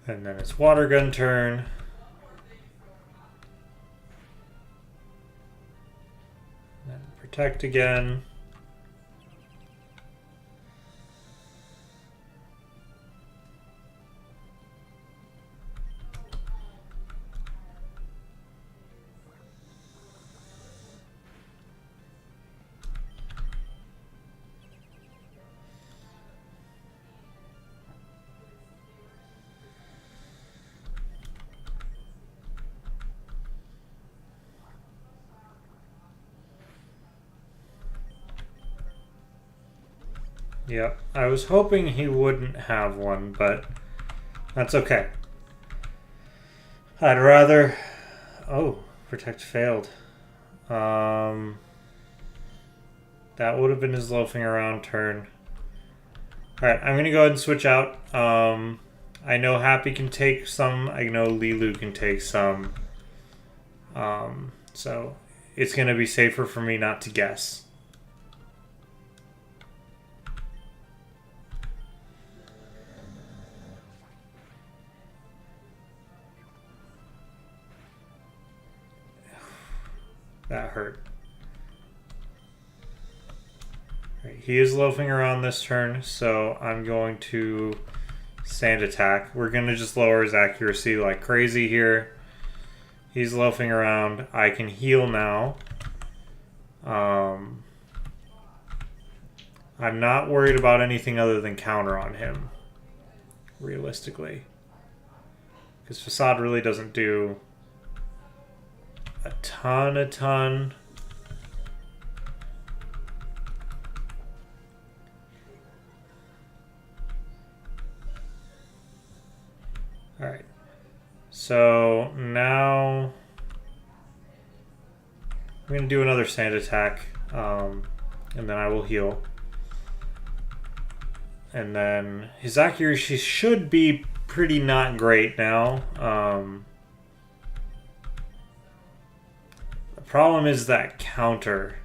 And then it's Water Gun turn. Then Protect again. Yep, I was hoping he wouldn't have one, but that's okay. I'd rather... Oh, protect failed. That would have been his loafing around turn. Alright, I'm going to go ahead and switch out. I know Happy can take some. I know Lilu can take some. So it's going to be safer for me not to guess. That hurt. Right, he is loafing around this turn, so I'm going to sand attack. We're going to just lower his accuracy like crazy here. He's loafing around. I can heal now. I'm not worried about anything other than counter on him, realistically. Because Facade really doesn't do a ton. Alright. So now I'm going to do another sand attack, and then I will heal. And then his accuracy should be pretty not great now. The problem is that counter.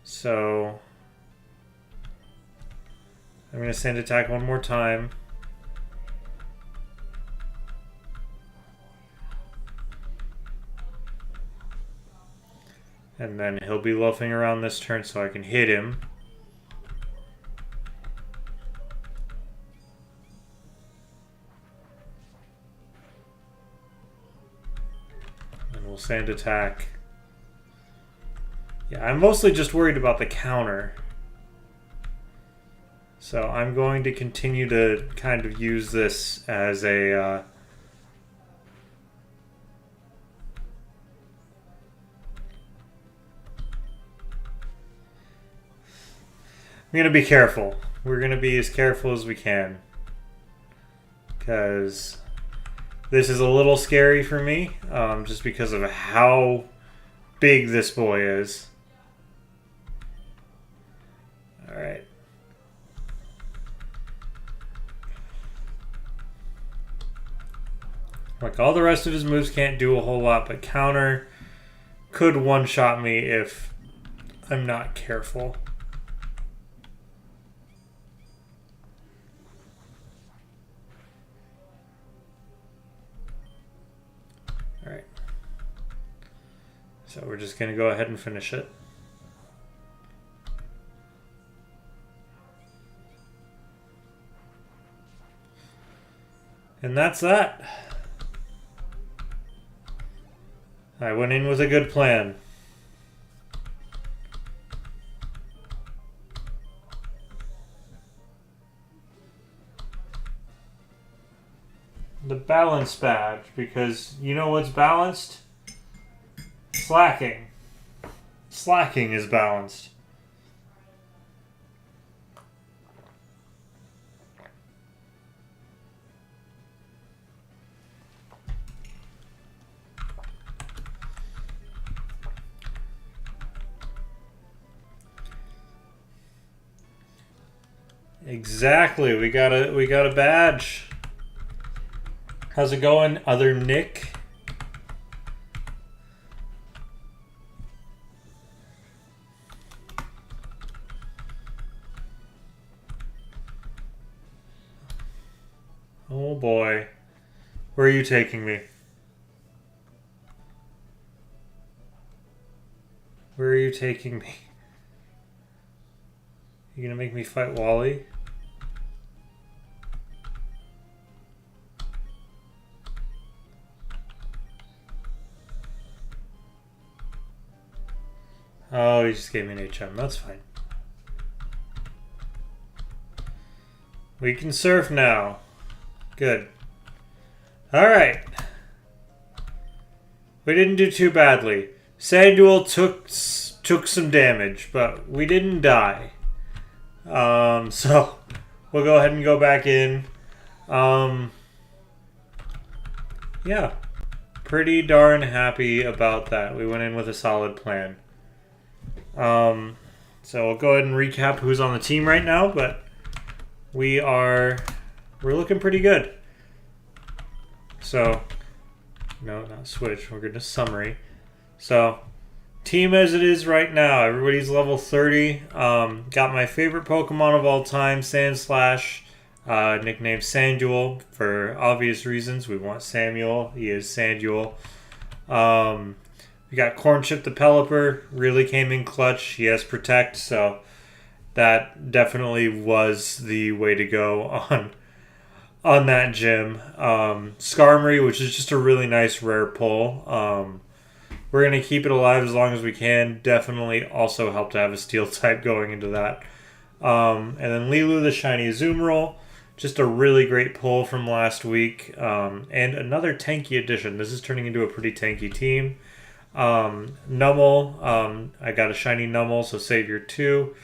So I'm going to sand attack one more time. And then he'll be loafing around this turn so I can hit him. And we'll sand attack. Yeah, I'm mostly just worried about the counter. So I'm going to continue to kind of use this as a... I'm going to be careful. We're going to be as careful as we can. Because this is a little scary for me. Just because of how big this boy is. Alright. Like, all the rest of his moves can't do a whole lot, but counter could one-shot me if I'm not careful. Alright. So we're just going to go ahead and finish it. And that's that. I went in with a good plan. The balance badge, because you know what's balanced? Slacking. Slacking is balanced. Exactly. We got a badge. How's it going, other Nick? Oh boy. Where are you taking me? Where are you taking me? You gonna make me fight Wally? Oh, he just gave me an HM. That's fine. We can surf now. Good. Alright. We didn't do too badly. Sanduel took some damage, but we didn't die. So we'll go ahead and go back in. Yeah, pretty darn happy about that. We went in with a solid plan. So we'll go ahead and recap who's on the team right now, but we're looking pretty good. So, no, not switch. We're going to summary. So, team as it is right now. Everybody's level 30. Got my favorite Pokemon of all time, Sandslash, nicknamed Sanduel for obvious reasons. We want Samuel. He is Sanduel. We got Cornchip the Pelipper. Really came in clutch. He has Protect, so that definitely was the way to go on that gym. Skarmory, which is just a really nice rare pull. We're going to keep it alive as long as we can. Definitely also help to have a steel type going into that. And then Lilu, the shiny Azumarill. Just a really great pull from last week. And another tanky addition. This is turning into a pretty tanky team. Numel. I got a shiny Numel, so Savior 2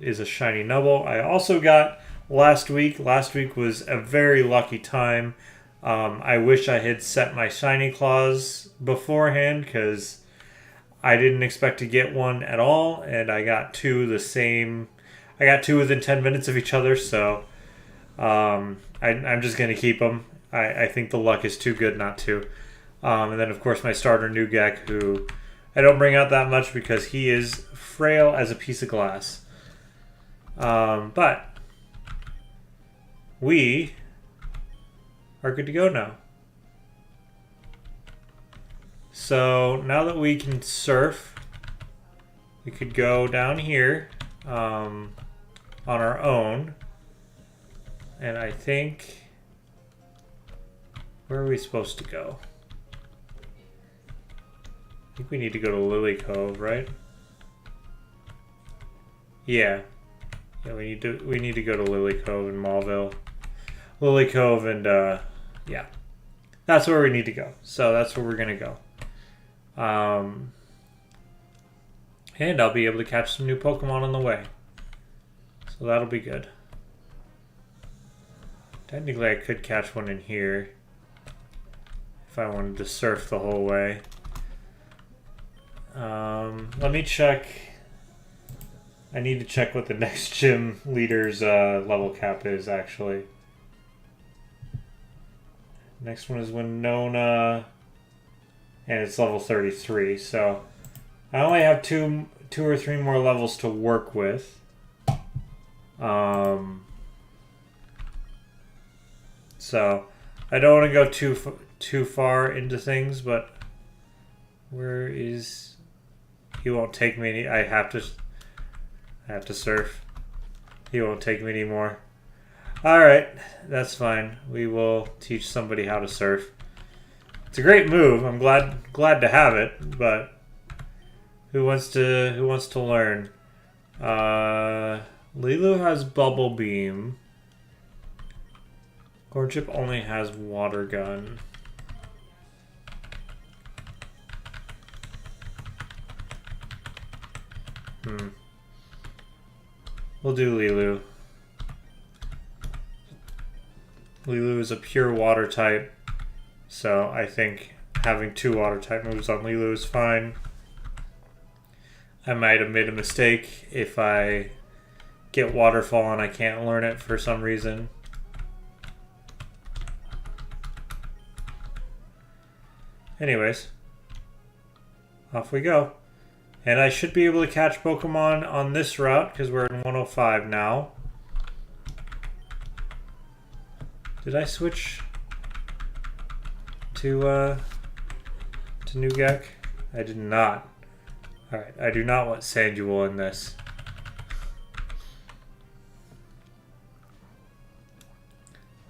is a shiny Numel. I also got last week. Last week was a very lucky time. I wish I had set my shiny claws beforehand because I didn't expect to get one at all, and I got two I got two within 10 minutes of each other, so I'm just going to keep them. I think the luck is too good not to. And then, of course, my starter Nuzlocke, who I don't bring out that much because he is frail as a piece of glass. But we are good to go now. So now that we can surf, we could go down here on our own. And I think, where are we supposed to go? I think we need to go to Lily Cove, right? Yeah. Yeah, we need to go to Lily Cove in Mauville. Lily Cove and yeah. That's where we need to go. So that's where we're gonna go. And I'll be able to catch some new Pokemon on the way. So that'll be good. Technically I could catch one in here if I wanted to surf the whole way. Let me check. I need to check what the next gym leader's level cap is, actually. Next one is Winona, and it's level 33, so I only have two or three more levels to work with. So I don't want to go too far into things, but where is... He won't take me any... I have to surf. He won't take me anymore. Alright, that's fine. We will teach somebody how to surf. It's a great move. I'm glad to have it, but who wants to learn? Lilu has Bubble Beam. Cornchip only has Water Gun. We'll do Lilu. Lilu is a pure water type, so I think having two water type moves on Lilu is fine. I might have made a mistake if I get Waterfall and I can't learn it for some reason. Anyways, off we go. And I should be able to catch Pokemon on this route because we're in 105 now. Did I switch to Nuzlocke? I did not. Alright, I do not want Sanduel in this.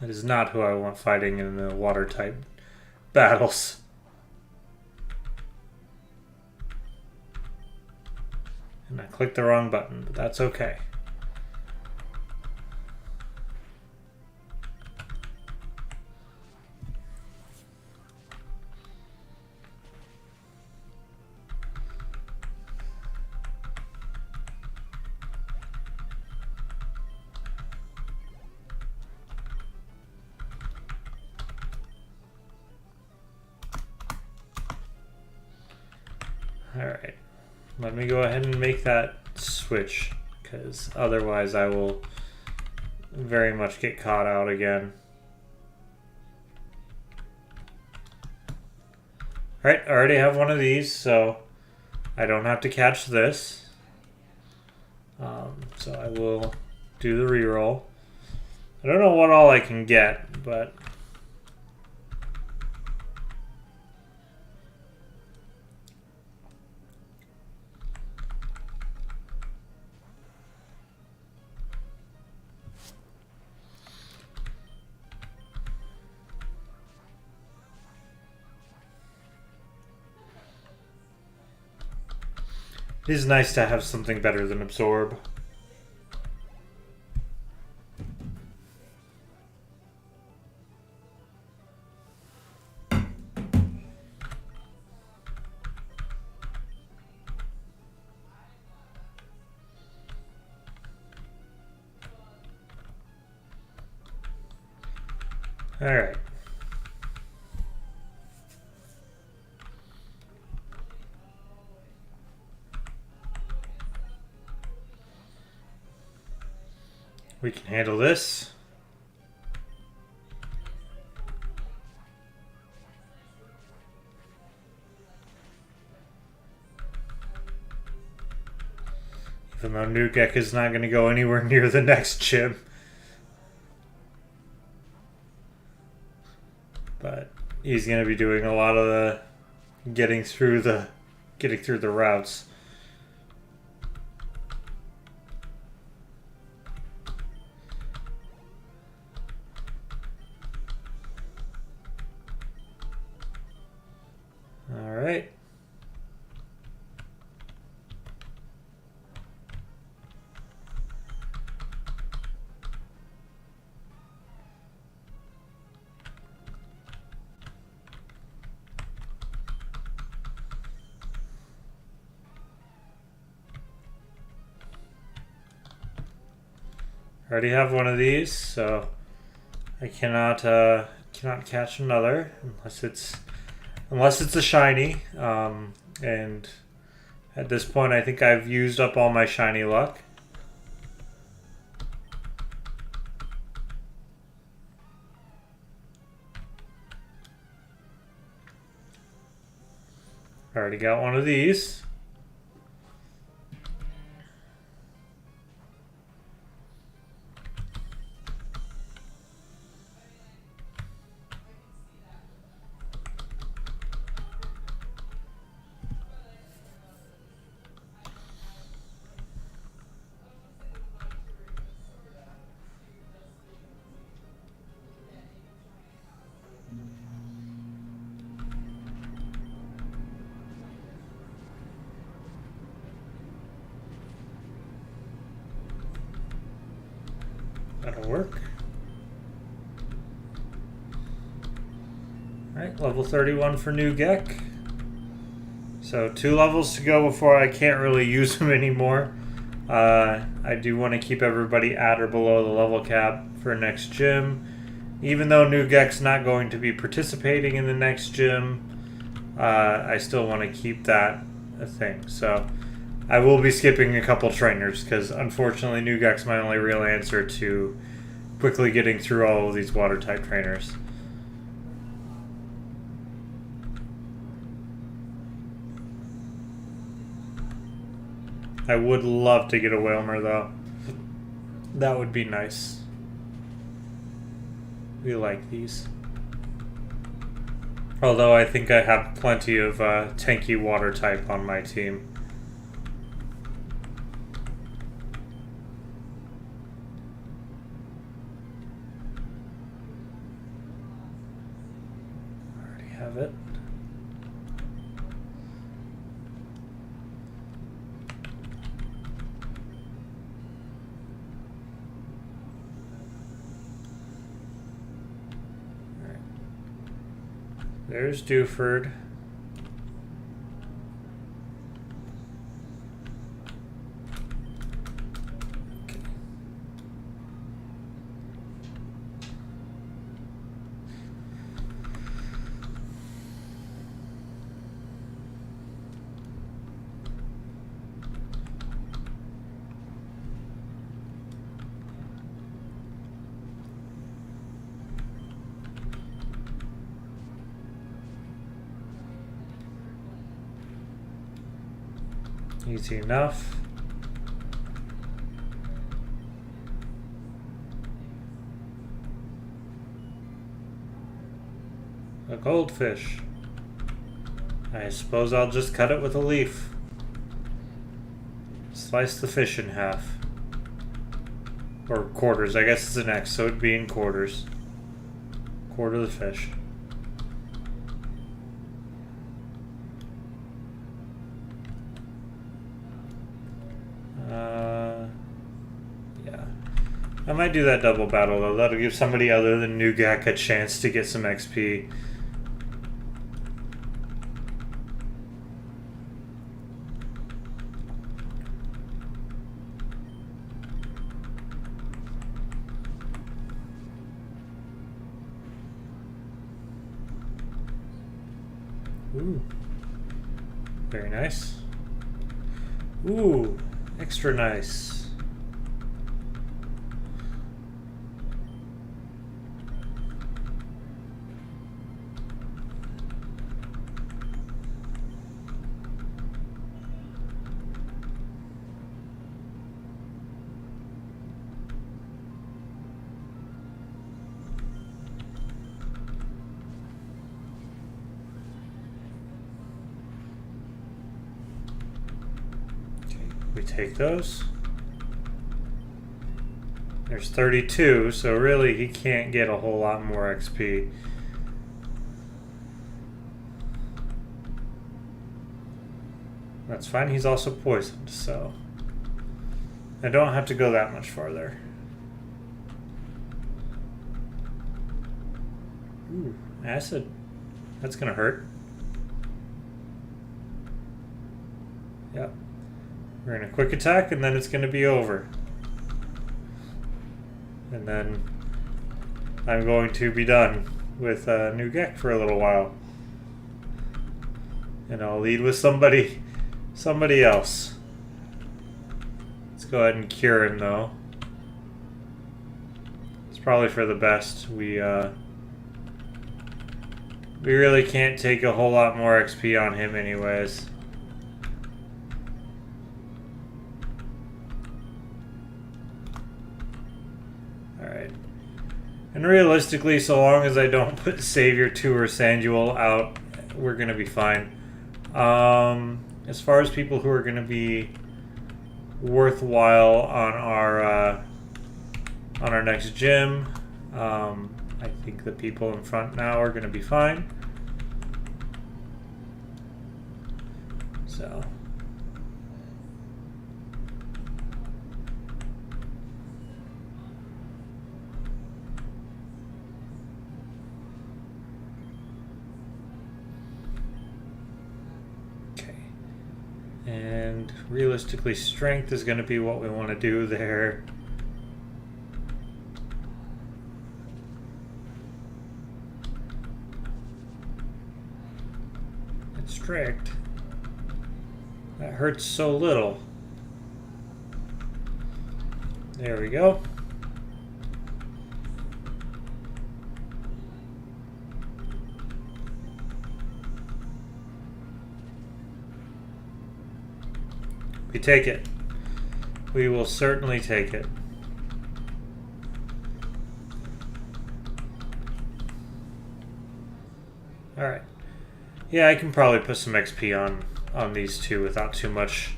That is not who I want fighting in the water type battles. And I clicked the wrong button, but that's okay. let me go ahead and make that switch, because otherwise I will very much get caught out again. Alright, I already have one of these, so I don't have to catch this. So I will do the reroll. I don't know what all I can get, but it is nice to have something better than absorb. Alright. We can handle this. Even though Nuzlocke is not going to go anywhere near the next gym. But he's going to be doing a lot of the getting through the routes. All right. I already have one of these, so I cannot catch another unless it's a shiny. And at this point, I think I've used up all my shiny luck. I already got one of these. That'll work. Alright, level 31 for Nuzlocke. So 2 levels to go before I can't really use them anymore. I do want to keep everybody at or below the level cap for next gym. Even though Nuzlocke's not going to be participating in the next gym, I still want to keep that a thing. So I will be skipping a couple trainers because unfortunately Nuzlocke's my only real answer to quickly getting through all of these water type trainers. I would love to get a Whalmer though. That would be nice. We like these. Although I think I have plenty of tanky water type on my team. Already have it. There's Dewford. Okay. Easy enough. A goldfish. I suppose I'll just cut it with a leaf. Slice the fish in half. Or quarters. I guess it's an X, so it'd be in quarters. Quarter the fish. Yeah. I might do that double battle, though. That'll give somebody other than Nuzlocke a chance to get some XP. Ooh. Very nice. Ooh. Extra nice. We take those. There's 32, so really he can't get a whole lot more XP. That's fine, he's also poisoned, so I don't have to go that much farther. Ooh, acid. That's gonna hurt. Yep. We're going to quick attack, and then it's going to be over. And then I'm going to be done with Nuzlocke for a little while. And I'll lead with somebody else. Let's go ahead and cure him, though. It's probably for the best. We really can't take a whole lot more XP on him anyways. And realistically, so long as I don't put Savior 2 or Sanduel out, we're going to be fine. As far as people who are going to be worthwhile on our next gym, I think the people in front now are going to be fine. So... And realistically, strength is going to be what we want to do there. And strict. That hurts so little. There we go. We take it. We will certainly take it. Alright. Yeah, I can probably put some XP on these two without too much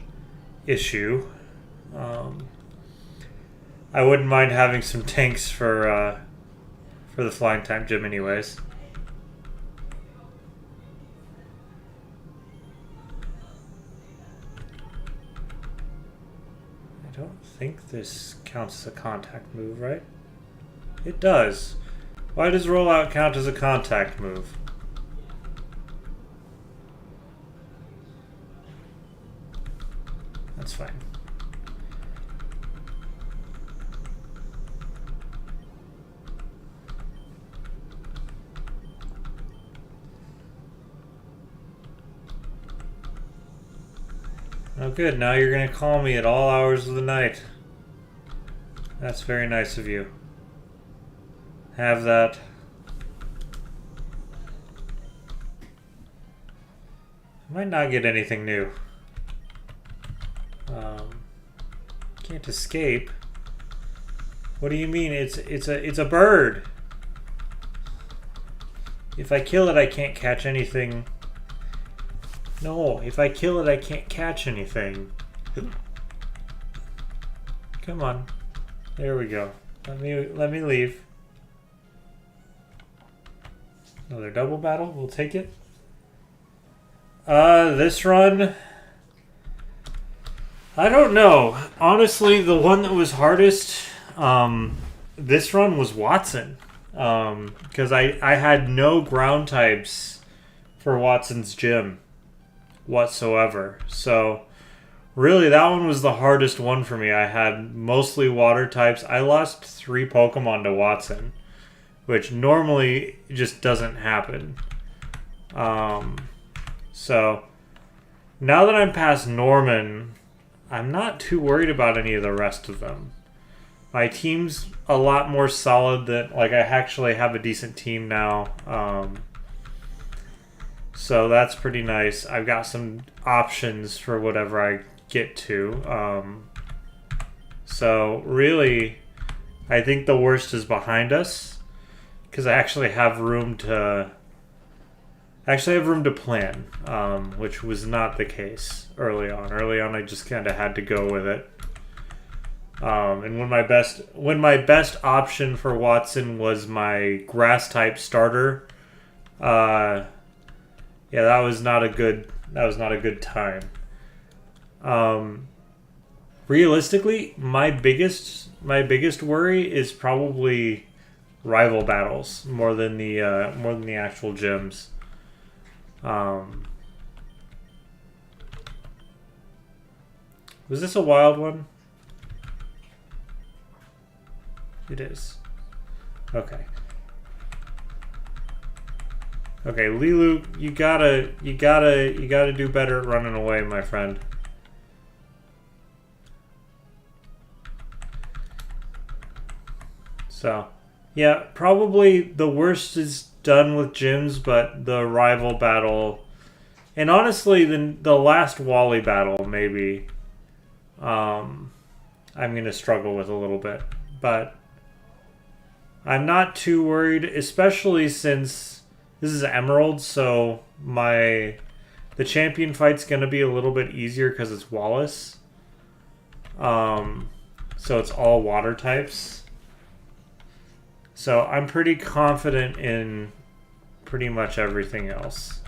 issue. I wouldn't mind having some tanks for the flying time gym anyways. I don't think this counts as a contact move, right? It does. Why does rollout count as a contact move? That's fine. Oh good, now you're going to call me at all hours of the night. That's very nice of you. Have that. I might not get anything new. Can't escape. What do you mean? It's a bird. If I kill it, I can't catch anything. No, if I kill it, I can't catch anything. Come on. There we go. Let me leave. Another double battle. We'll take it. This run, I don't know. Honestly, the one that was hardest, this run was Watson. Because I had no ground types for Watson's gym whatsoever. So, really, that one was the hardest one for me. I had mostly water types. I lost 3 Pokemon to Watson, which normally just doesn't happen. So, now that I'm past Norman, I'm not too worried about any of the rest of them. My team's a lot more solid than, like, I actually have a decent team now. So that's pretty nice. I've got some options for whatever I get to. So really, I think the worst is behind us, because I actually have room to plan, which was not the case early on. Early on, I just kind of had to go with it. And when my best option for Watson was my grass type starter, yeah, that was not a good time. Realistically, my biggest worry is probably rival battles more than the actual gyms. Was this a wild one? It is. Okay. Okay, Lilu, you gotta do better at running away, my friend. So, yeah, probably the worst is done with gyms, but the rival battle, and honestly, the last Wally battle, maybe, I'm gonna struggle with a little bit, but I'm not too worried, especially since this is Emerald, so the champion fight's gonna be a little bit easier because it's Wallace. So it's all water types. So I'm pretty confident in pretty much everything else.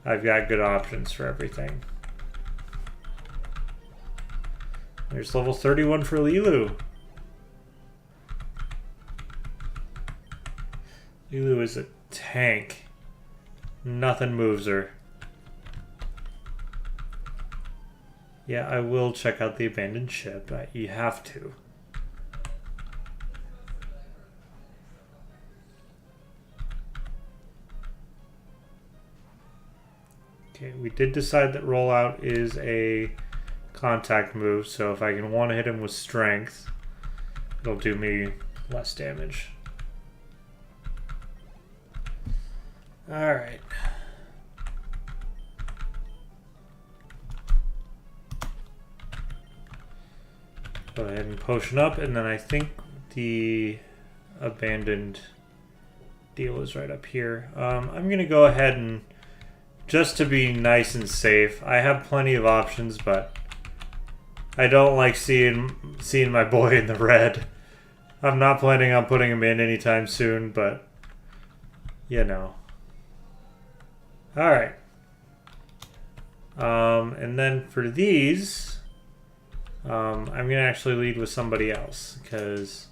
I've got good options for everything. There's level 31 for Lilu. Lilu is a tank. Nothing moves her. Yeah, I will check out the abandoned ship. You have to. Okay, we did decide that rollout is a contact move, so if I can one hit him with strength, it'll do me less damage. Alright. Go ahead and potion up, and then I think the abandoned deal is right up here. I'm going to go ahead and, just to be nice and safe, I have plenty of options, but I don't like seeing my boy in the red. I'm not planning on putting him in anytime soon, but, you know. Alright. And then for these, I'm going to actually lead with somebody else, because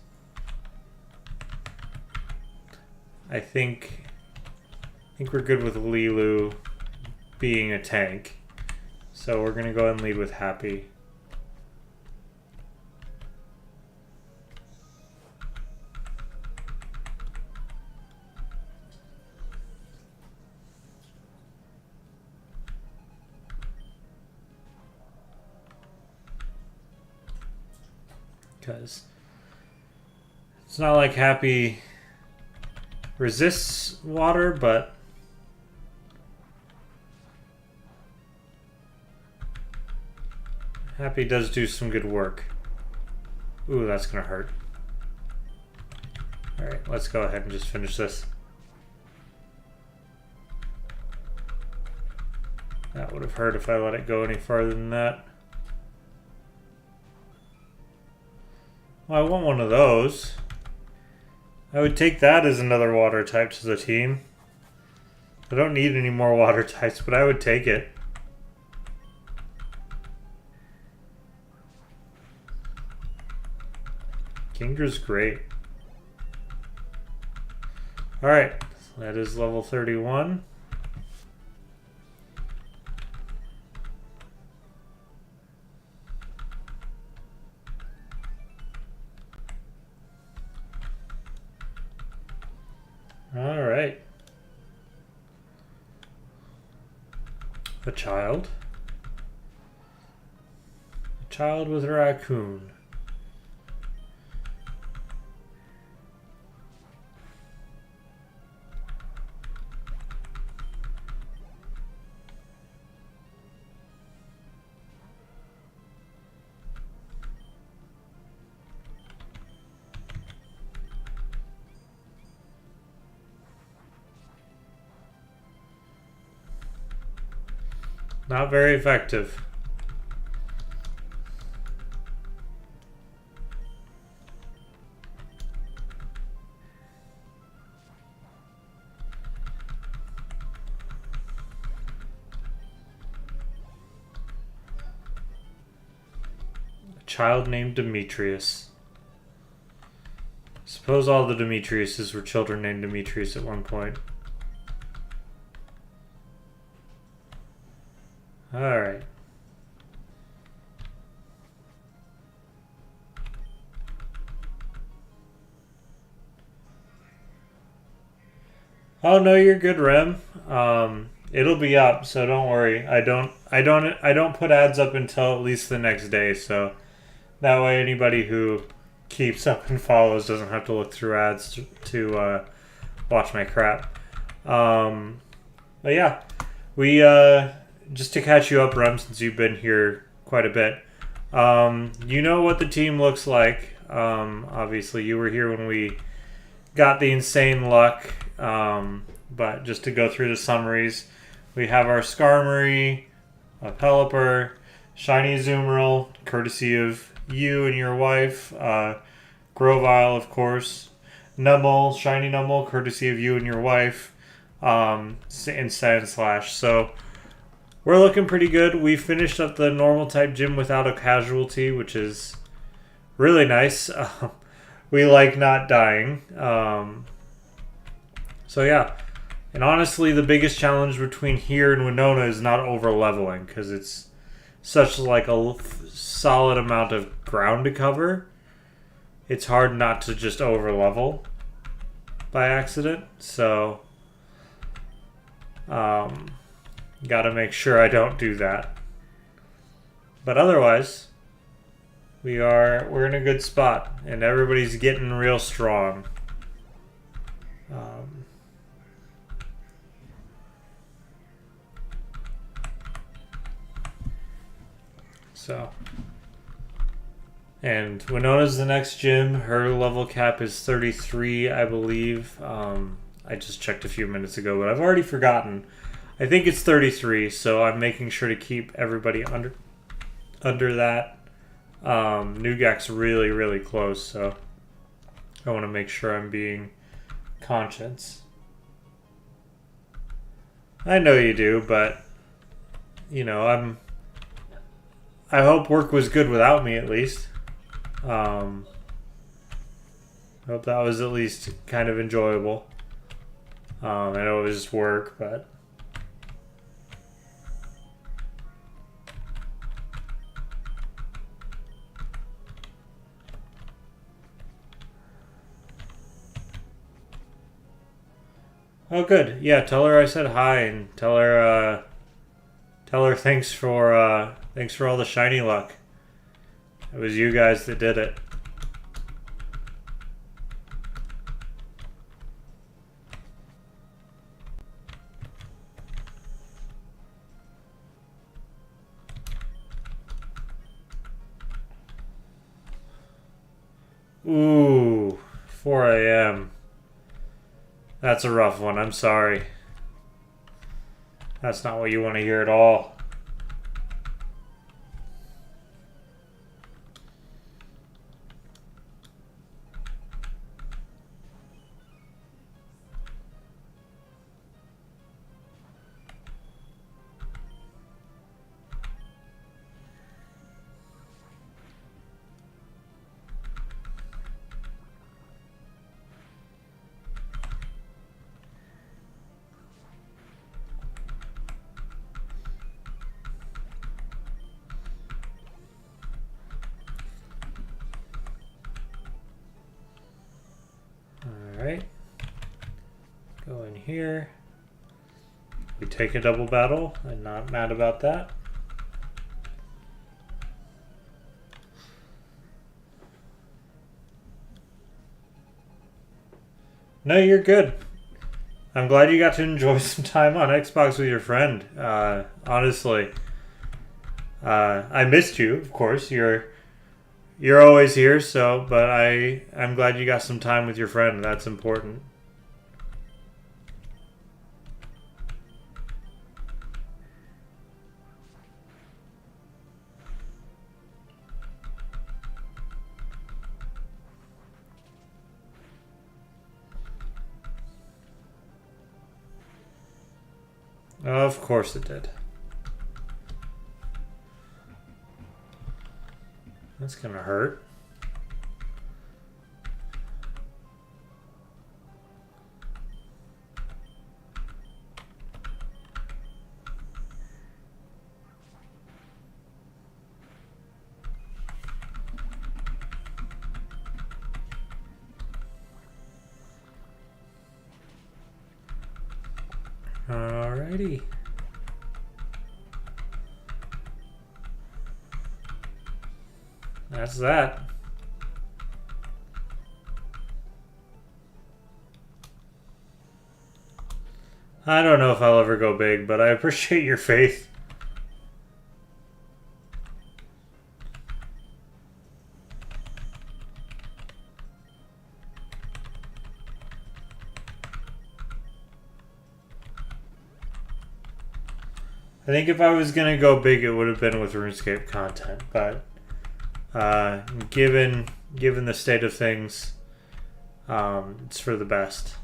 I think we're good with Lilu being a tank. So we're going to go ahead and lead with Happy. Because it's not like Happy resists water, but Happy does do some good work. Ooh, that's gonna hurt. Alright, let's go ahead and just finish this. That would have hurt if I let it go any farther than that. Well, I want one of those. I would take that as another water type to the team. I don't need any more water types, but I would take it. Kinger's great. Alright, that is level 31. Alright. A child. A child with a raccoon. Not very effective. A child named Demetrius. Suppose all the Demetriuses were children named Demetrius at one point. Alright. Oh no, you're good, Rem. It'll be up, so don't worry. I don't put ads up until at least the next day, so that way anybody who keeps up and follows doesn't have to look through ads to watch my crap. But yeah, we just to catch you up, Rem, since you've been here quite a bit. You know what the team looks like. Obviously, you were here when we got the insane luck. But just to go through the summaries, we have our Skarmory, a Pelipper, Shiny Azumarill, courtesy of you and your wife, Grovyle, of course, Numble, Shiny Numble, courtesy of you and your wife, and Sandslash. So we're looking pretty good. We finished up the normal type gym without a casualty, which is really nice. We like not dying. So yeah. And honestly, the biggest challenge between here and Winona is not over leveling, because it's such like a solid amount of ground to cover. It's hard not to just over level by accident. So gotta make sure I don't do that. But otherwise, we're in a good spot, and everybody's getting real strong. So, and Winona's the next gym. Her level cap is 33, I believe. I just checked a few minutes ago, but I've already forgotten. I think it's 33, so I'm making sure to keep everybody under that. Nugak's really, really close, so I want to make sure I'm being conscious. I know you do, but you know, I hope work was good without me, at least. I hope that was at least kind of enjoyable. I know it was just work, but oh, good. Yeah, tell her I said hi, and tell her thanks for all the shiny luck. It was you guys that did it. Ooh, 4 a.m. That's a rough one. I'm sorry. That's not what you want to hear at all. Alright. Go in here. We take a double battle. I'm not mad about that. No, you're good. I'm glad you got to enjoy some time on Xbox with your friend. Honestly. I missed you, of course. You're always here, but I'm glad you got some time with your friend. That's important. Of course it did. That's gonna hurt. Alrighty. That's that. I don't know if I'll ever go big, but I appreciate your faith. I think if I was gonna go big, it would have been with RuneScape content, but given the state of things, it's for the best.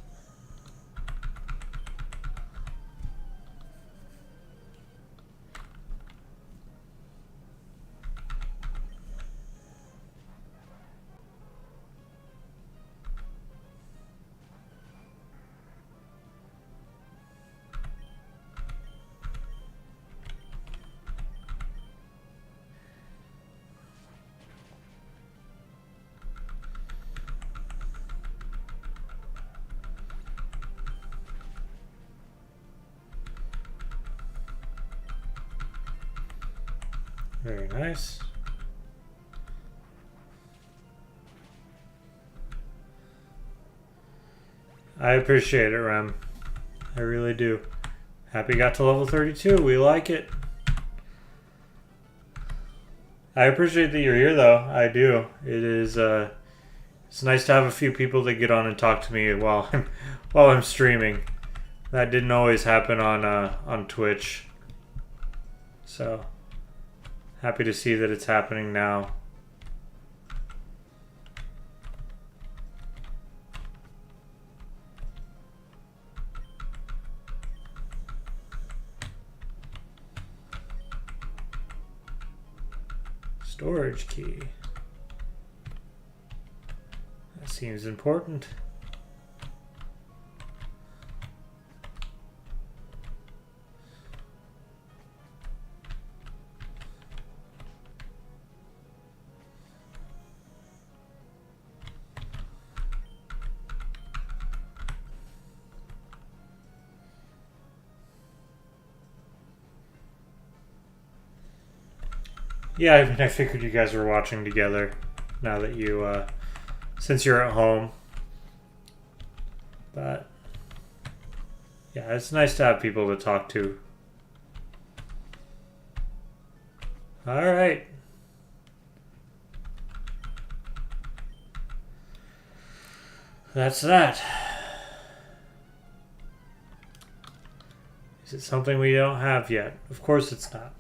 Very nice. I appreciate it, Rem. I really do. Happy got to level 32. We like it. I appreciate that you're here, though. I do. It is. It's nice to have a few people that get on and talk to me while I'm streaming. That didn't always happen on Twitch. So happy to see that it's happening now. Storage key. That seems important. Yeah, I mean, I figured you guys were watching together now that you, since you're at home. But, yeah, it's nice to have people to talk to. Alright. That's that. Is it something we don't have yet? Of course it's not.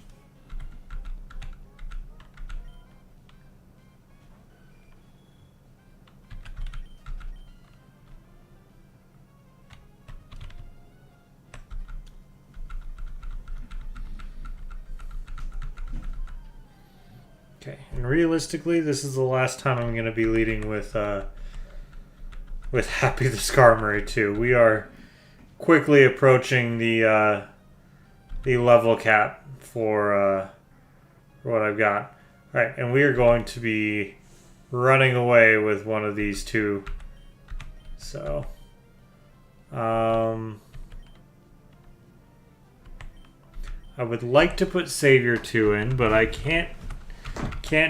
Okay, and realistically, this is the last time I'm going to be leading with Happy the Skarmory too. We are quickly approaching the level cap for what I've got. All right, and we are going to be running away with one of these two. So, I would like to put Savior 2 in, but I can't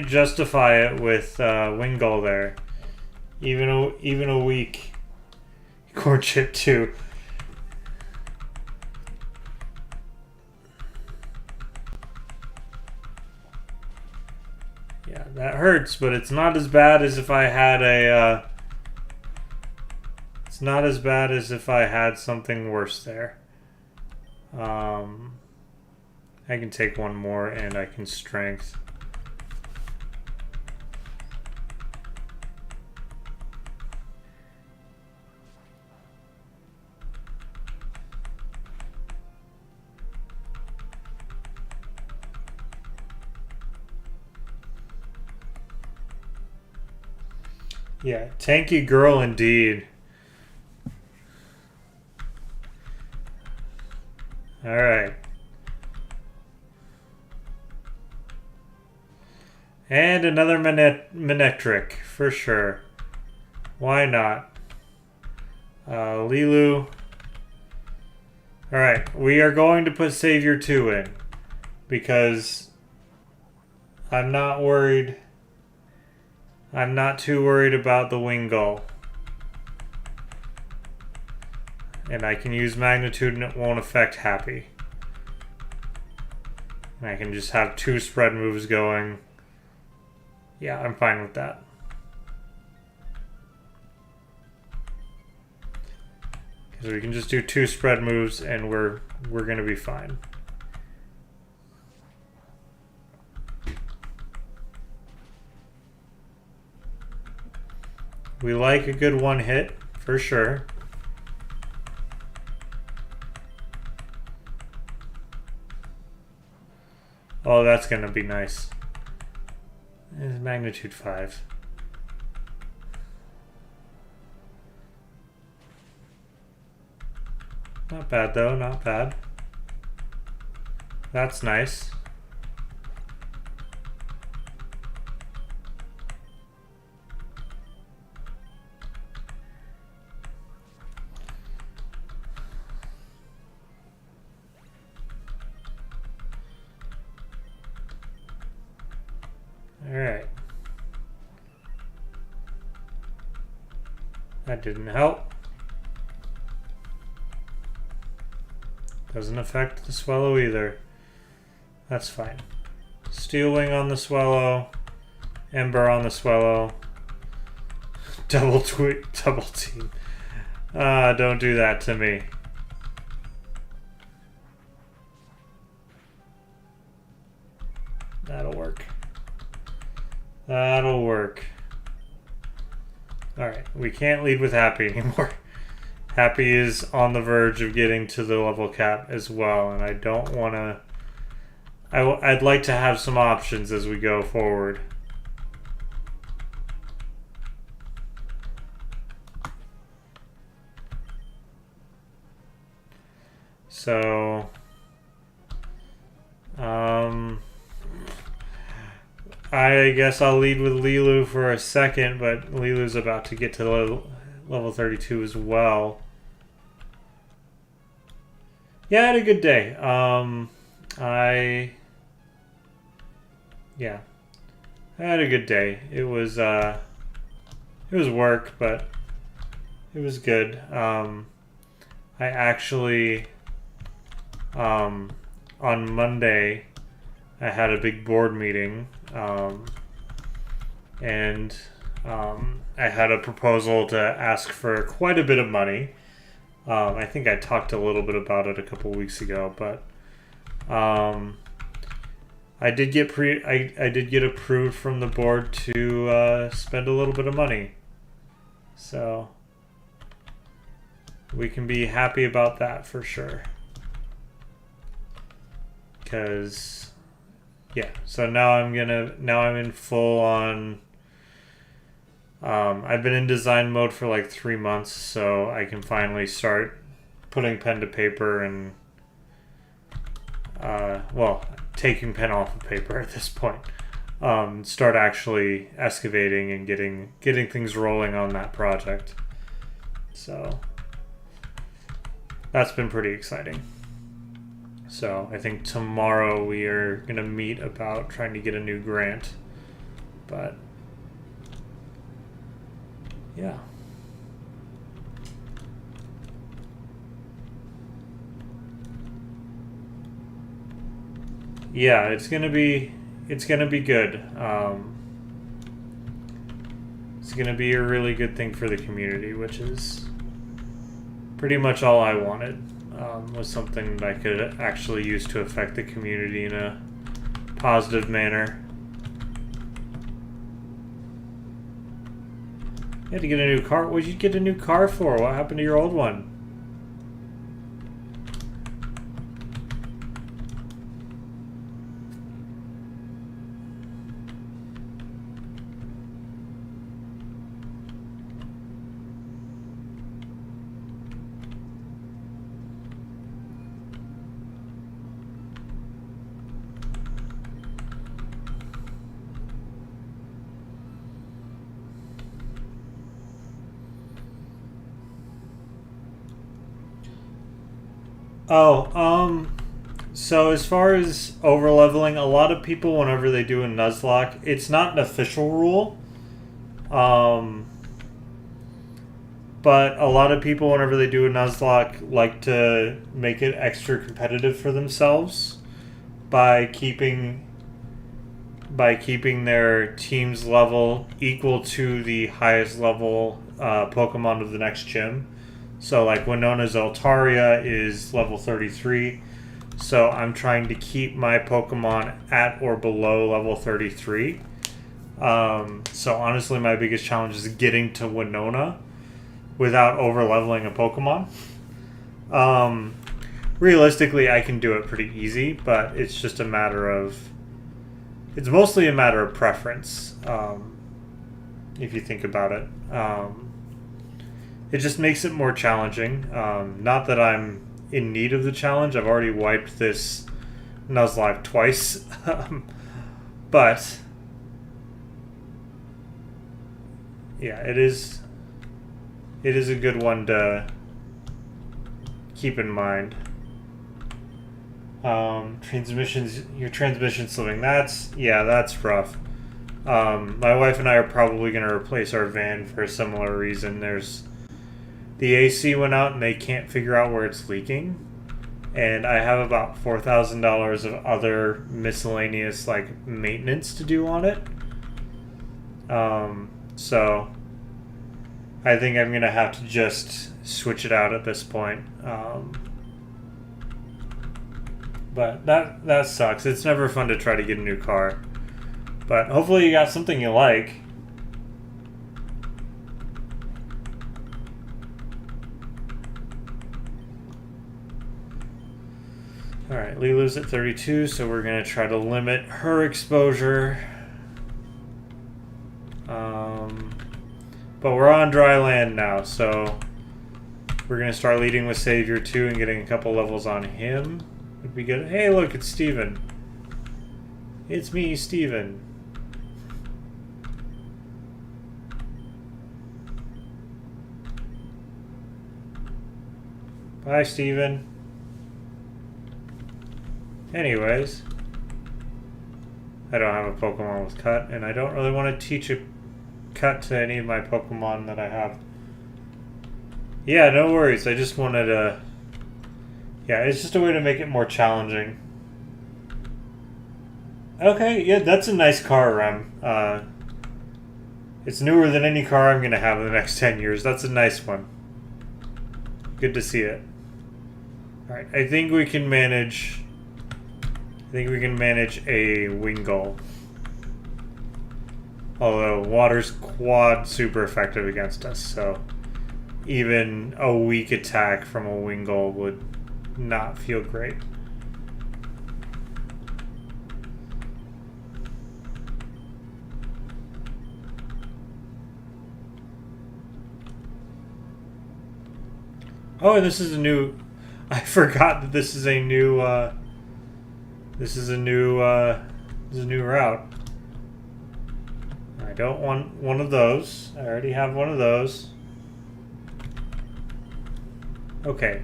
justify it with Wingull there. Even a weak Corn Chip 2. Yeah, that hurts, but it's not as bad as if I had a. It's not as bad as if I had something worse there. I can take one more, and I can strength. Yeah, tanky girl indeed. Alright. And another Manectric, for sure. Why not? Lilu. Alright, we are going to put Savior 2 in. Because I'm not worried. I'm not too worried about the Wingull. And I can use Magnitude and it won't affect Happy. And I can just have 2 spread moves going. Yeah, I'm fine with that. Because we can just do 2 spread moves and we're gonna be fine. We like a good one hit, for sure. Oh, that's gonna be nice. It's Magnitude 5. Not bad though, not bad. That's nice. Alright. That didn't help. Doesn't affect the Swallow either. That's fine. Steel Wing on the Swallow. Ember on the Swallow. Double team. Don't do that to me. That'll work. That'll work. Alright, we can't lead with Happy anymore. Happy is on the verge of getting to the level cap as well, and I don't want to... I'd like to have some options as we go forward. So... I guess I'll lead with Lilu for a second, but Lilu's about to get to level 32 as well. Yeah, I had a good day. I had a good day. It was work, but it was good. I actually on Monday I had a big board meeting, and I had a proposal to ask for quite a bit of money. I think I talked a little bit about it a couple weeks ago, but I did get I did get approved from the board to spend a little bit of money, so we can be happy about that for sure. Because yeah, so now I'm in full on. I've been in design mode for like 3 months, so I can finally start putting pen to paper and well, taking pen off of paper at this point. Start actually excavating and getting things rolling on that project. So that's been pretty exciting. So I think tomorrow we are going to meet about trying to get a new grant. But yeah. Yeah, it's gonna be good. It's gonna be a really good thing for the community, which is pretty much all I wanted. Was something that I could actually use to affect the community in a positive manner. You had to get a new car. What did you get a new car for? What happened to your old one? So as far as overleveling, a lot of people, whenever they do a Nuzlocke, it's not an official rule. But a lot of people, whenever they do a Nuzlocke, like to make it extra competitive for themselves by keeping their team's level equal to the highest level Pokemon of the next gym. So like Winona's Altaria is level 33. So I'm trying to keep my Pokemon at or below level 33. So honestly, my biggest challenge is getting to Winona without over-leveling a Pokemon. Realistically, I can do it pretty easy, but it's just a matter of... It's mostly a matter of preference, if you think about it. It just makes it more challenging. Not that I'm in need of the challenge. I've already wiped this Nuzlocke twice. But yeah, it is a good one to keep in mind. Your transmission's slipping. That's rough. My wife and I are probably going to replace our van for a similar reason. The AC went out and they can't figure out where it's leaking. And I have about $4,000 of other miscellaneous like maintenance to do on it. So I think I'm going to have to just switch it out at this point. But that sucks. It's never fun to try to get a new car. But hopefully you got something you like. Alright, Lilu's at 32, so we're going to try to limit her exposure. But we're on dry land now, so we're going to start leading with Savior 2 and getting a couple levels on him. Would be good. Hey, look, it's Steven. It's me, Steven. Bye, Steven. Anyways, I don't have a Pokemon with Cut, and I don't really want to teach a Cut to any of my Pokemon that I have. Yeah, no worries. I just wanted to... Yeah, it's just a way to make it more challenging. Okay, yeah, that's a nice car, Rem. It's newer than any car I'm going to have in the next 10 years. That's a nice one. Good to see it. Alright, I think we can manage... I think we can manage a Wingull. Although, water's quad super effective against us, so... even a weak attack from a Wingull would not feel great. Oh, this is a new... I forgot that this is a new, this is a new route. I don't want one of those. I already have one of those. Okay.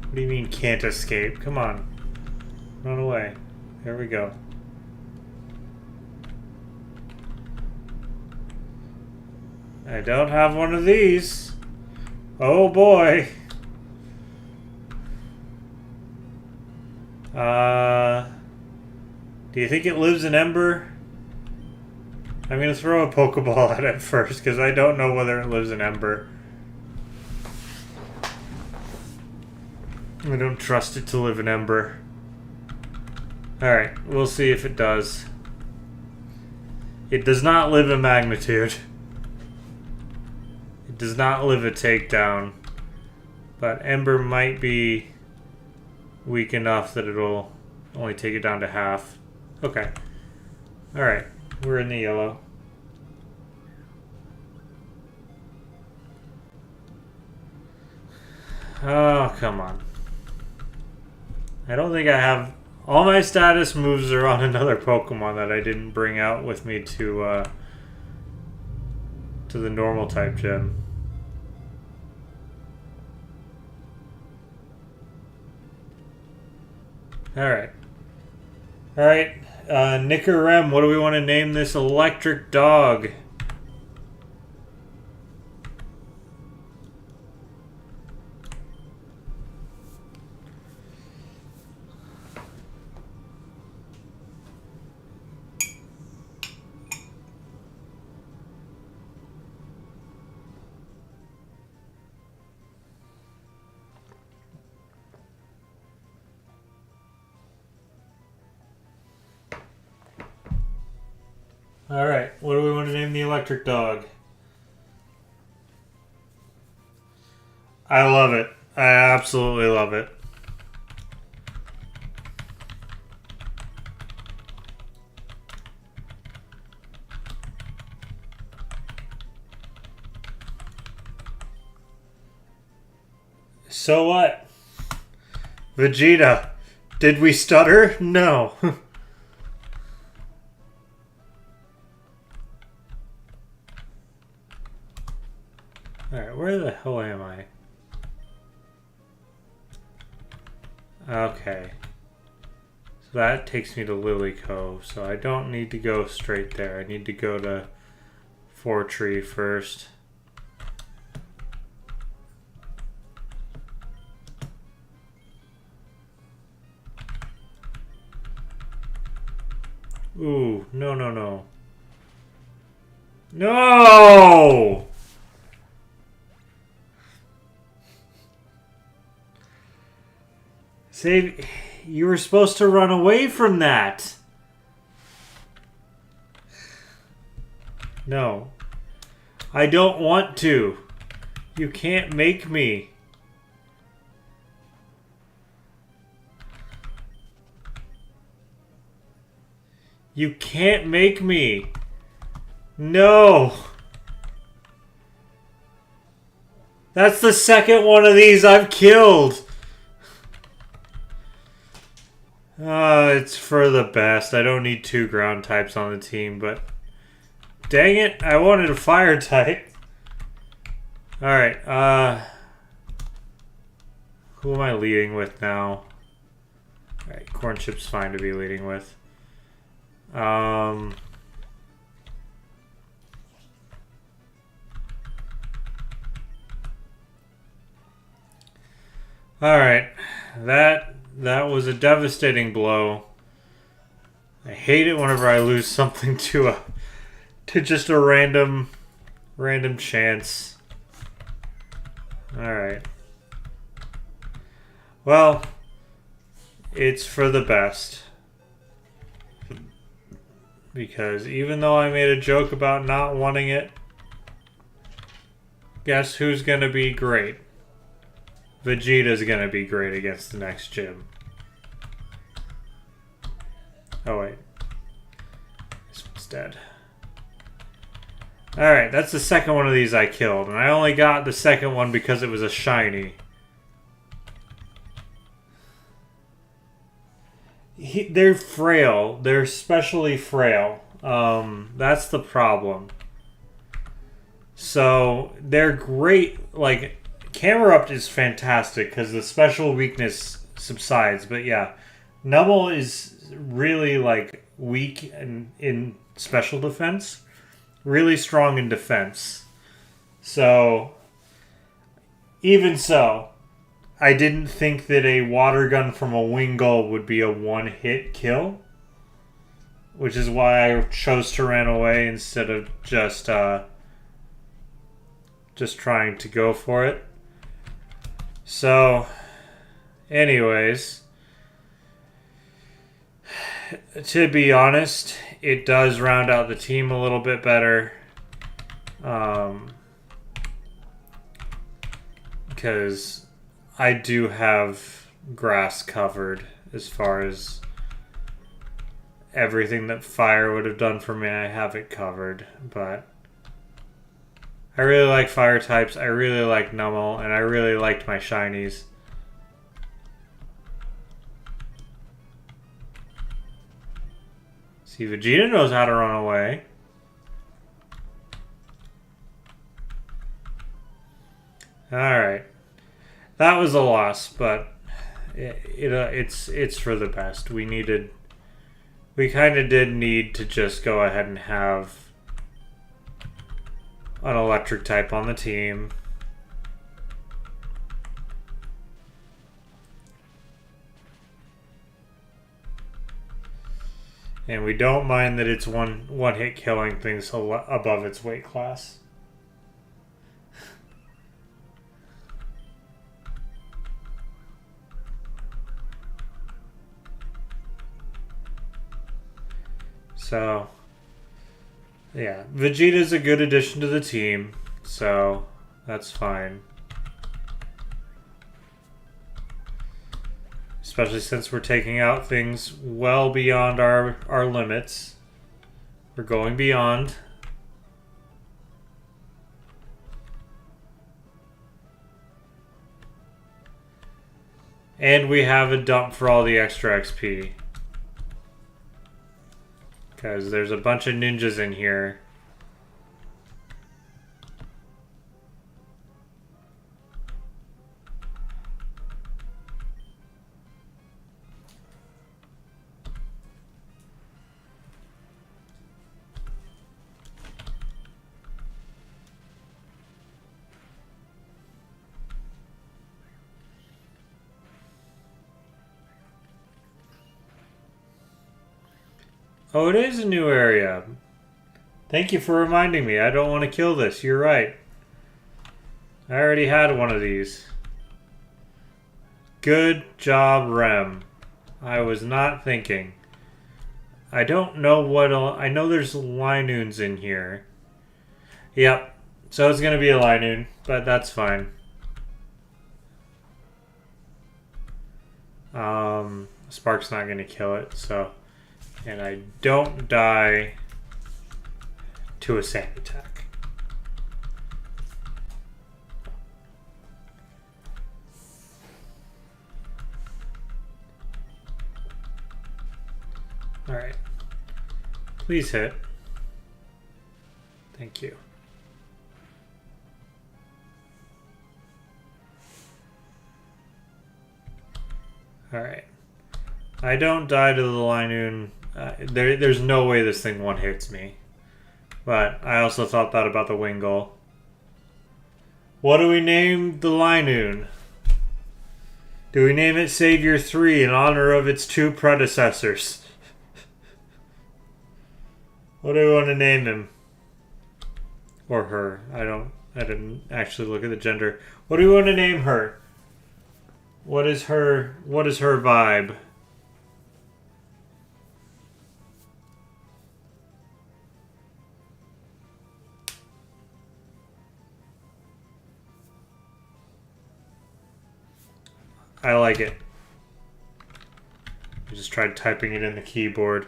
What do you mean can't escape? Come on. Run away. There we go. I don't have one of these. Oh boy. Do you think it lives in Ember? I'm gonna throw a Pokeball at it first, because I don't know whether it lives in Ember. I don't trust it to live in Ember. Alright, we'll see if it does. It does not live in Magnitude. It does not live a takedown. But Ember might be weak enough that it'll only take it down to half. Okay. Alright, we're in the yellow. Oh, come on. I don't think I have... all my status moves are on another Pokemon that I didn't bring out with me to the normal type gym. Alright. Alright. Nicorem, what do we want to name this electric dog? Alright, what do we want to name the electric dog? I love it. I absolutely love it. So what? Vegeta. Did we stutter? No. Alright, where the hell am I? Okay. So that takes me to Lily Cove, so I don't need to go straight there. I need to go to Fortree first. Ooh, no, no, no. No! Save, you were supposed to run away from that. No. I don't want to. You can't make me. You can't make me. No. That's the second one of these I've killed. It's for the best. I don't need 2 ground types on the team, but dang it, I wanted a fire type. Alright, who am I leading with now? Alright, Corn Chip's fine to be leading with. Alright, that was a devastating blow. I hate it whenever I lose something to to just a random chance. Alright. Well, it's for the best. Because even though I made a joke about not wanting it, guess who's going to be great? Vegeta's going to be great against the next gym. Oh, wait. This one's dead. Alright, that's the second one of these I killed. And I only got the second one because it was a shiny. They're frail. They're especially frail. That's the problem. So, they're great. Like, Camera-Up is fantastic because the special weakness subsides. But yeah, Nummel is really, like, weak in special defense. Really strong in defense. So, even so, I didn't think that a water gun from a Wingull would be a one-hit kill. Which is why I chose to run away instead of just trying to go for it. So, anyways, to be honest, it does round out the team a little bit better. Because I do have grass covered as far as everything that fire would have done for me. I have it covered, but I really like fire types. I really like Nummel, and I really liked my shinies. See, Vegeta knows how to run away. Alright. That was a loss, but it's for the best. We kind of did need to just go ahead and have an electric type on the team. And we don't mind that it's one hit killing things above its weight class. So, yeah, Vegeta's a good addition to the team, so that's fine. Especially since we're taking out things well beyond our limits. We're going beyond. And we have a dump for all the extra XP. Because there's a bunch of ninjas in here. Oh, it is a new area. Thank you for reminding me. I don't want to kill this. You're right. I already had one of these. Good job, Rem. I was not thinking. I don't know what... I know there's Linoons in here. Yep. So it's going to be a Linoon, but that's fine. Spark's not going to kill it, so... And I don't die to a sand attack. Alright. Please hit. Thank you. Alright. I don't die to the Linoon. There's no way this thing one hits me. But I also thought that about the Wingull. What do we name the Linoon? Do we name it Savior 3 in honor of its two predecessors? What do we want to name him? Or her. I didn't actually look at the gender. What do we want to name her? What is her vibe? I like it. I just tried typing it in the keyboard.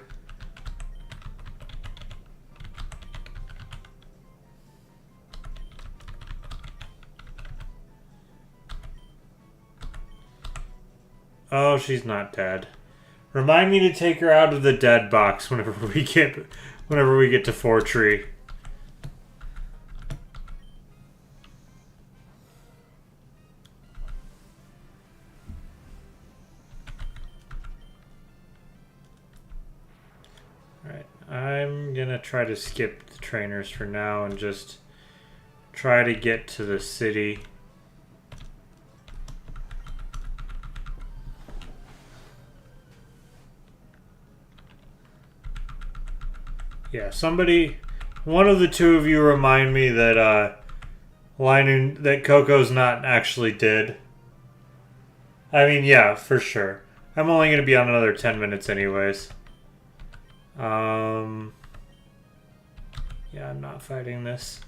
Oh, she's not dead. Remind me to take her out of the dead box whenever we get to Fortree. Alright, I'm gonna try to skip the trainers for now and just try to get to the city. Yeah, one of the two of you remind me that that Coco's not actually dead. I mean, yeah, for sure. I'm only going to be on another 10 minutes anyways. Yeah, I'm not fighting this.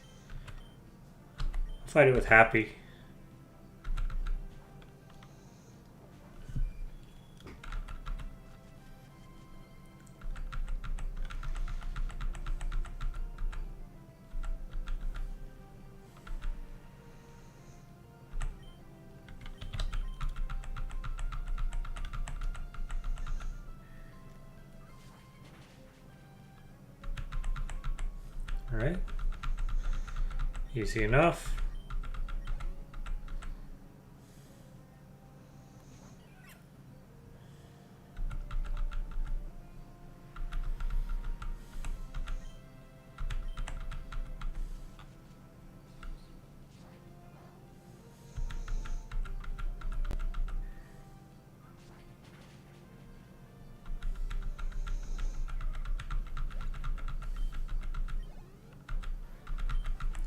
I'll fight it with Happy. Alright. Easy enough.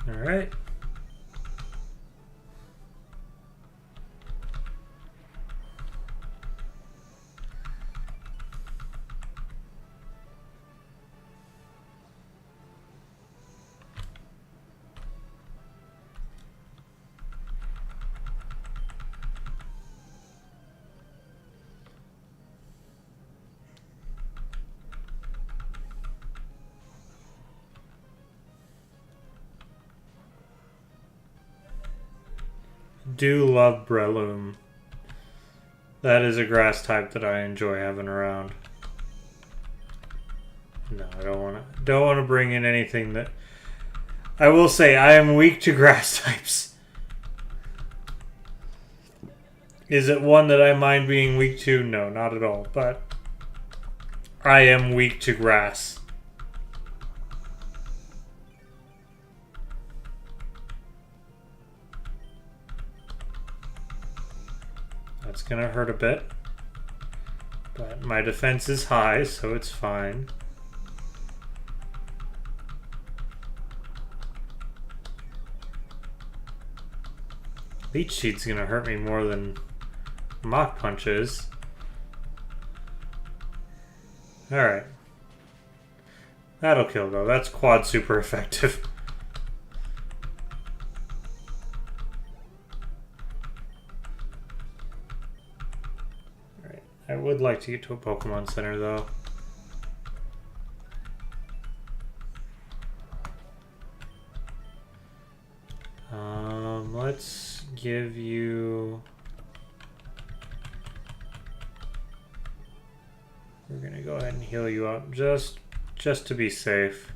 All right. Do love Breloom. That is a grass type that I enjoy having around. No, I don't want to bring in anything that... I will say I am weak to grass types. Is it one that I mind being weak to? No, not at all. But I am weak to grass. That's gonna hurt a bit, but my defense is high, so it's fine. Leech Seed's gonna hurt me more than Mach Punch is. Alright. That'll kill though, that's quad super effective. I would like to get to a Pokemon Center, though. Let's give you... We're gonna go ahead and heal you up, just to be safe.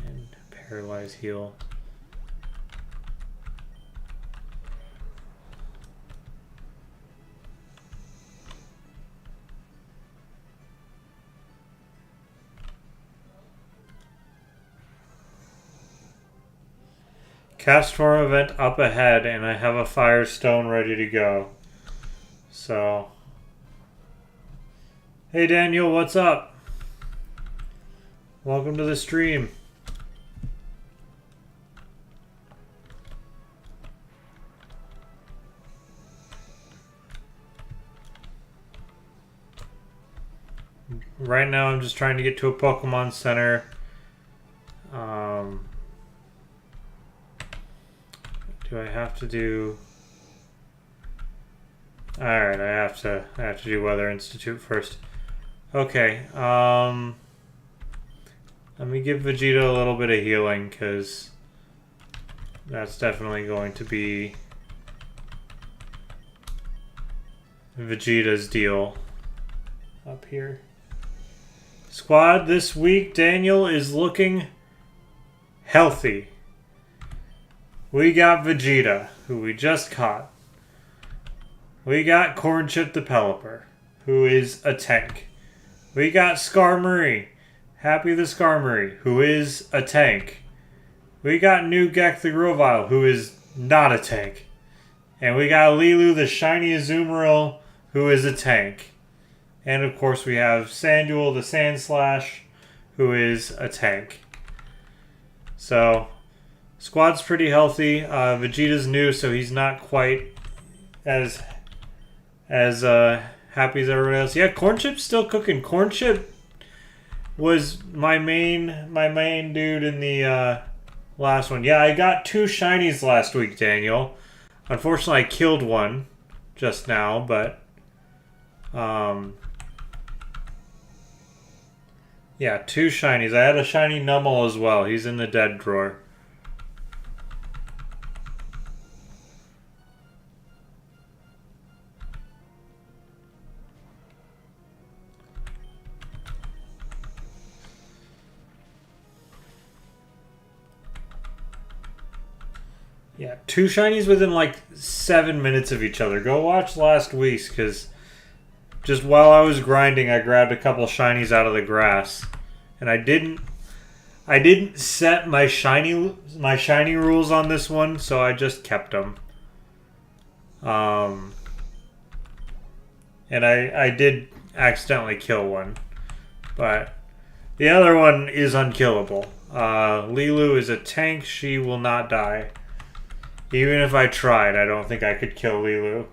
And Paralyze Heal. Castform event up ahead, and I have a Firestone ready to go. So, hey Daniel, what's up? Welcome to the stream. Right now I'm just trying to get to a Pokemon Center. Do I have to do... Alright, I have to do Weather Institute first. Okay, let me give Vegeta a little bit of healing, because that's definitely going to be Vegeta's deal up here. Squad, this week Daniel is looking healthy. We got Vegeta, who we just caught. We got Corn Chip the Pelipper, who is a tank. We got Skarmory, Happy the Skarmory, who is a tank. We got Nuzlocke the Grovyle, who is not a tank. And we got Lilu the Shiny Azumarill, who is a tank. And of course we have Sandule the Sandslash, who is a tank. So, squad's pretty healthy. Vegeta's new, so he's not quite as happy as everyone else. Yeah, Corn Chip's still cooking. Corn Chip was my main dude in the last one. Yeah, I got 2 shinies last week, Daniel. Unfortunately, I killed one just now, but yeah, 2 shinies. I had a shiny Numel as well. He's in the dead drawer. Yeah, 2 shinies within like 7 minutes of each other. Go watch last week's, because just while I was grinding, I grabbed a couple shinies out of the grass, and I didn't set my shiny rules on this one, so I just kept them. And I did accidentally kill one, but the other one is unkillable. Lilu is a tank. She will not die. Even if I tried, I don't think I could kill Lilu.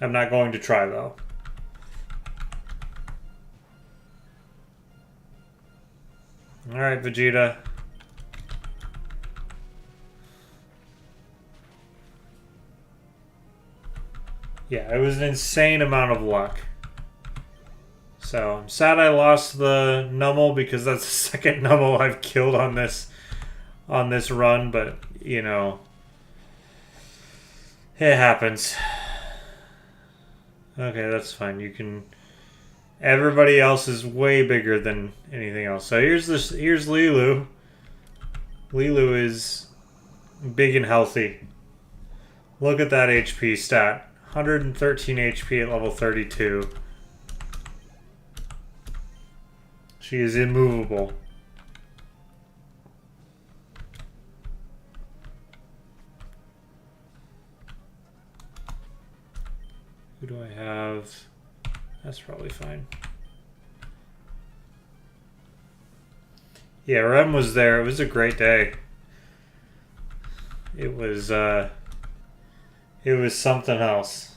I'm not going to try, though. Alright, Vegeta. Yeah, it was an insane amount of luck. So, I'm sad I lost the Numel, because that's the second Numel I've killed on this run, but, you know, it happens. Okay, that's fine. You can... Everybody else is way bigger than anything else. So here's Lilu. Lilu is big and healthy. Look at that HP stat. 113 HP at level 32. She is immovable. Who do I have? That's probably fine. Yeah, Rem was there. It was a great day. It was something else.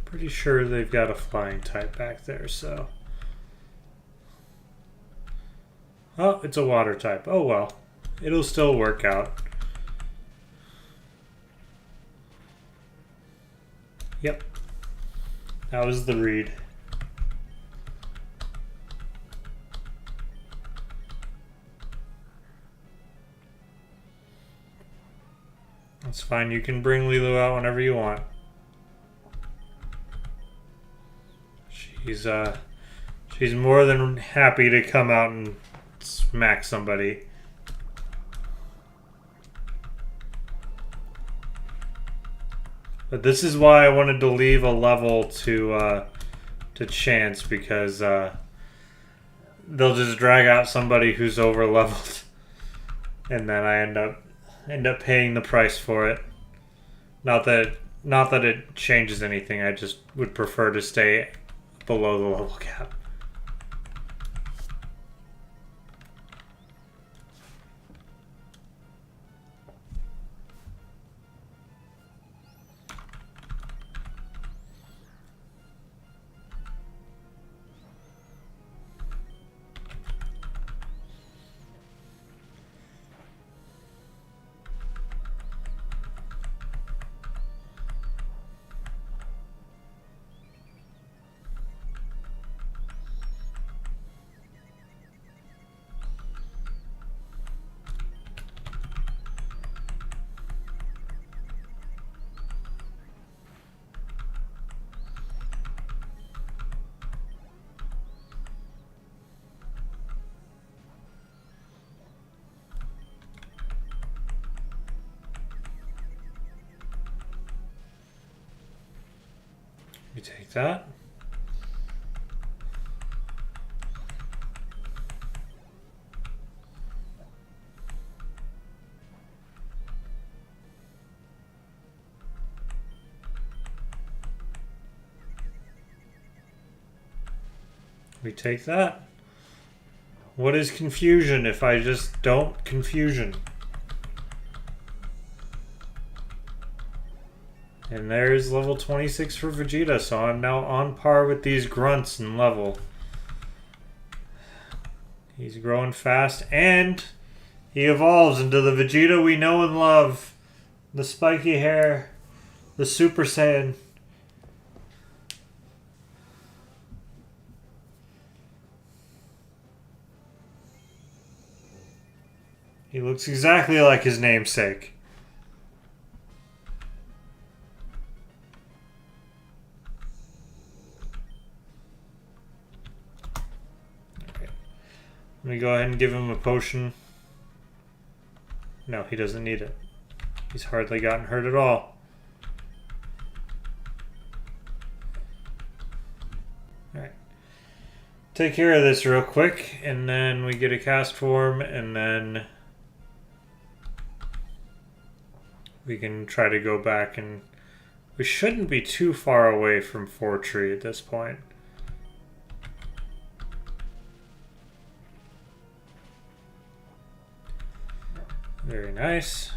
Pretty sure they've got a flying type back there, so... Oh, it's a water type. Oh well. It'll still work out. Yep. That was the read. That's fine. You can bring Lilu out whenever you want. She's more than happy to come out and smack somebody. But this is why I wanted to leave a level to chance, because they'll just drag out somebody who's over leveled, and then I end up paying the price for it. Not that it changes anything. I just would prefer to stay below the level cap. We take that. We take that. What is confusion if I just don't confusion? And there's level 26 for Vegeta, so I'm now on par with these grunts in level. He's growing fast, and he evolves into the Vegeta we know and love. The spiky hair, the Super Saiyan. He looks exactly like his namesake. Let me go ahead and give him a potion. No, he doesn't need it. He's hardly gotten hurt at all. Alright. Take care of this real quick, and then we get a cast form, and then we can try to go back, and we shouldn't be too far away from Fortree at this point. Very nice.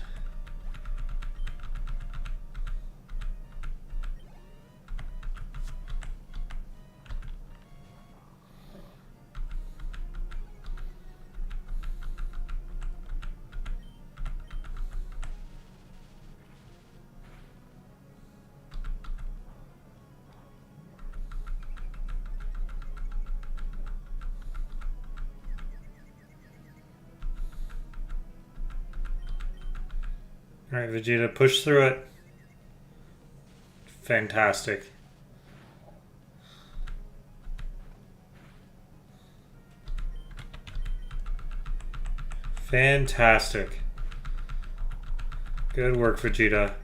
Alright, Vegeta, push through it. Fantastic. Fantastic. Good work, Vegeta.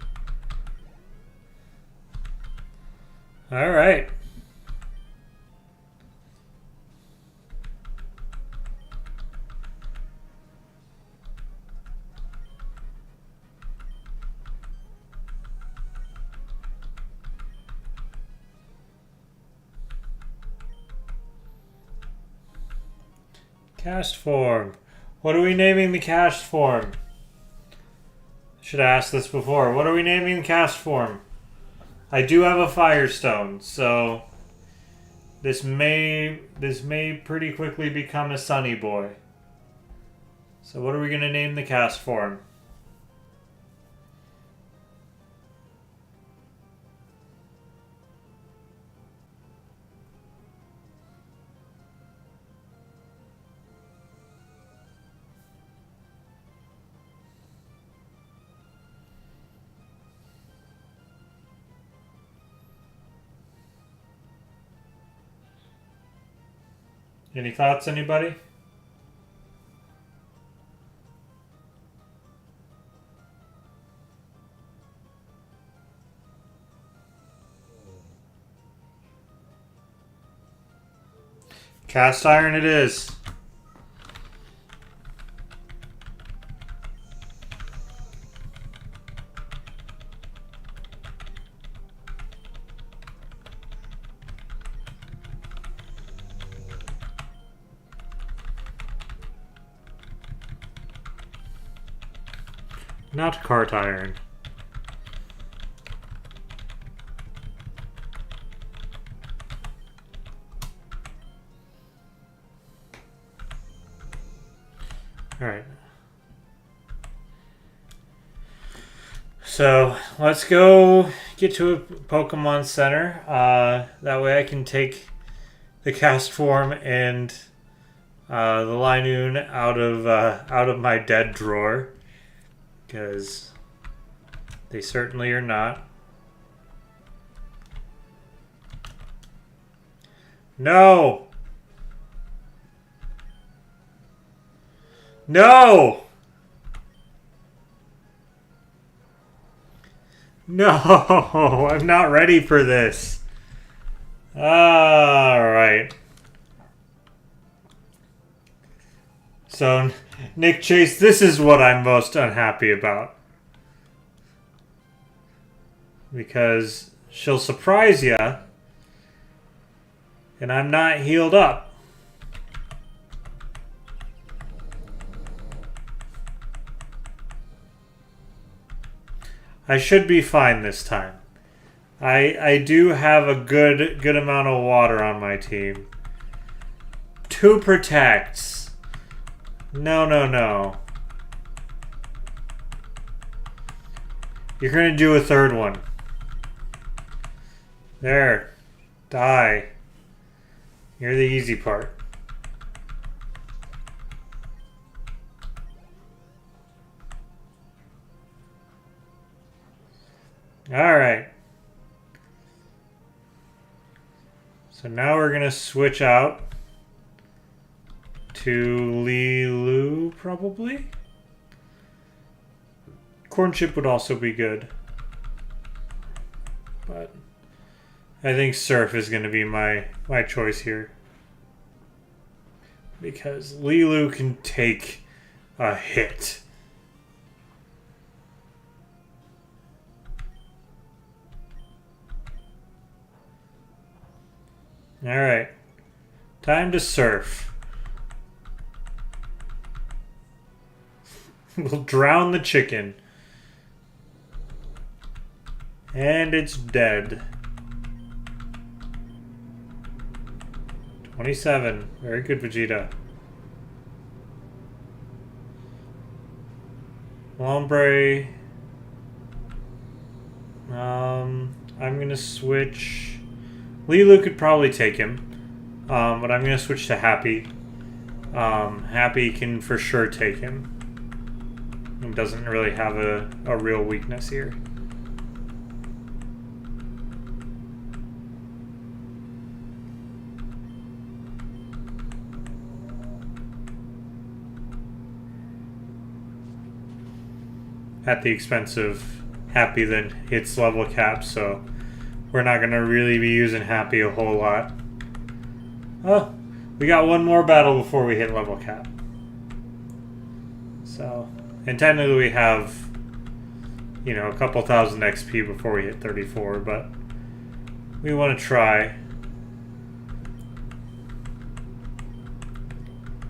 Alright. Cast form. What are we naming the cast form? Should have asked this before. What are we naming the cast form? I do have a Firestone, so this may pretty quickly become a Sunny Boy. So what are we gonna name the cast form? Any thoughts, anybody? Cast iron it is. Not cart iron. Alright. So, let's go get to a Pokemon Center. That way I can take the cast form and the Linoon out of my dead drawer. Because they certainly are not. No! No! No! I'm not ready for this. Alright. So, Nick Chase, this is what I'm most unhappy about. Because she'll surprise ya, and I'm not healed up. I should be fine this time. I do have a good amount of water on my team. 2 protects. No, no, no. You're going to do a 3rd one. There. Die. You're the easy part. Alright. So now we're going to switch out to Lilu, probably. Corn chip would also be good. But I think Surf is going to be my choice here. Because Lilu can take a hit. Alright. Time to surf. We'll drown the chicken. And it's dead. 27. Very good, Vegeta. Lombre. I'm gonna switch. Lilu could probably take him, but I'm gonna switch to Happy. Happy can for sure take him. He doesn't really have a real weakness here. At the expense of Happy that hits level cap, so we're not going to really be using Happy a whole lot. Oh, we got one more battle before we hit level cap. So, and technically we have, you know, a couple thousand XP before we hit 34, but we want to try.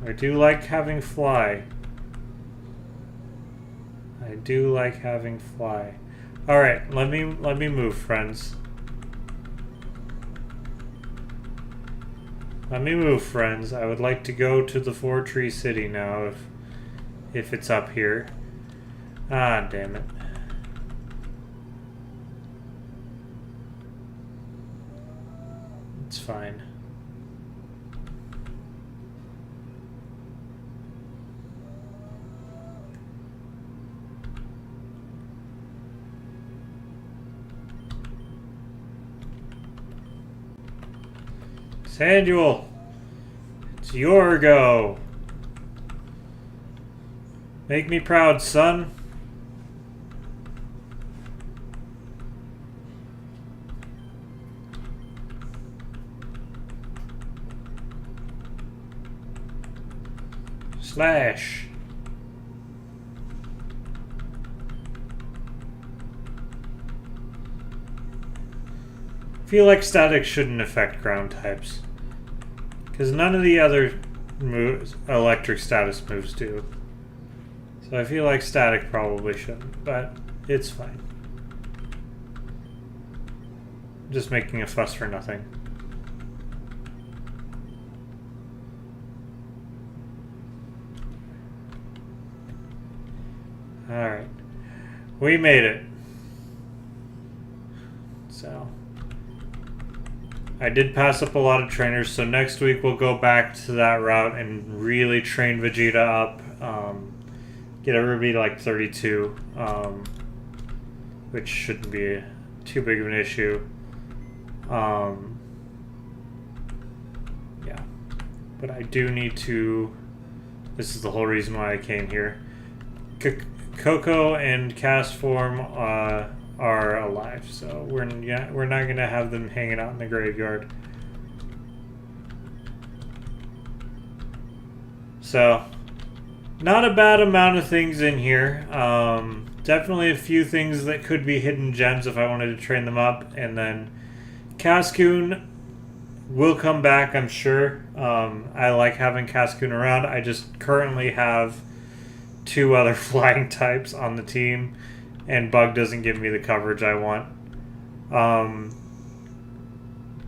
I do like having Fly. I do like having Fly. Alright, let me move, friends. Let me move, friends. I would like to go to the 4-Tree City now, if it's up here. Ah, damn it. It's fine. Sanduel, it's your go. Make me proud, son. Slash. I feel like static shouldn't affect ground types. Because none of the other moves, electric status moves do. So I feel like static probably shouldn't, but it's fine. Just making a fuss for nothing. Alright. We made it. So I did pass up a lot of trainers, so next week we'll go back to that route and really train Vegeta up. Get everybody like 32, which shouldn't be too big of an issue. Yeah. But I do need to... This is the whole reason why I came here. Coco and Cast Form are alive, so we're not going to have them hanging out in the graveyard. So, not a bad amount of things in here. Definitely a few things that could be hidden gems if I wanted to train them up. And then Cascoon will come back, I'm sure. I like having Cascoon around. I just currently have 2 other flying types on the team, and Bug doesn't give me the coverage I want.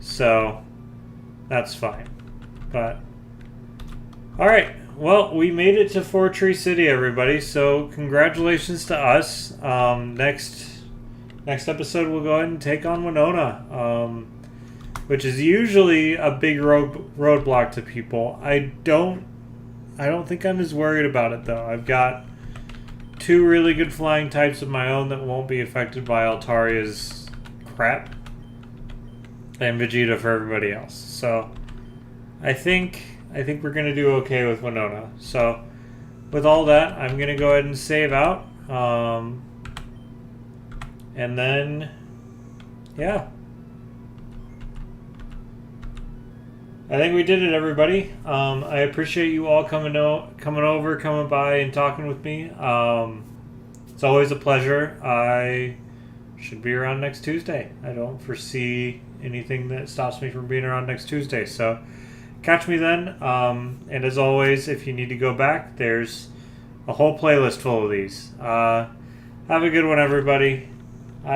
So that's fine. But alright, well, we made it to Four Tree City, everybody, so congratulations to us. Next episode we'll go ahead and take on Winona, which is usually a big roadblock to people. I don't think I'm as worried about it, though. I've got 2 really good flying types of my own that won't be affected by Altaria's crap, and Vegeta for everybody else. So I think we're going to do okay with Winona. So with all that, I'm going to go ahead and save out. And then, yeah. I think we did it, everybody. I appreciate you all coming over, coming by, and talking with me. It's always a pleasure. I should be around next Tuesday. I don't foresee anything that stops me from being around next Tuesday. So catch me then. And as always, if you need to go back, there's a whole playlist full of these. Have a good one, everybody.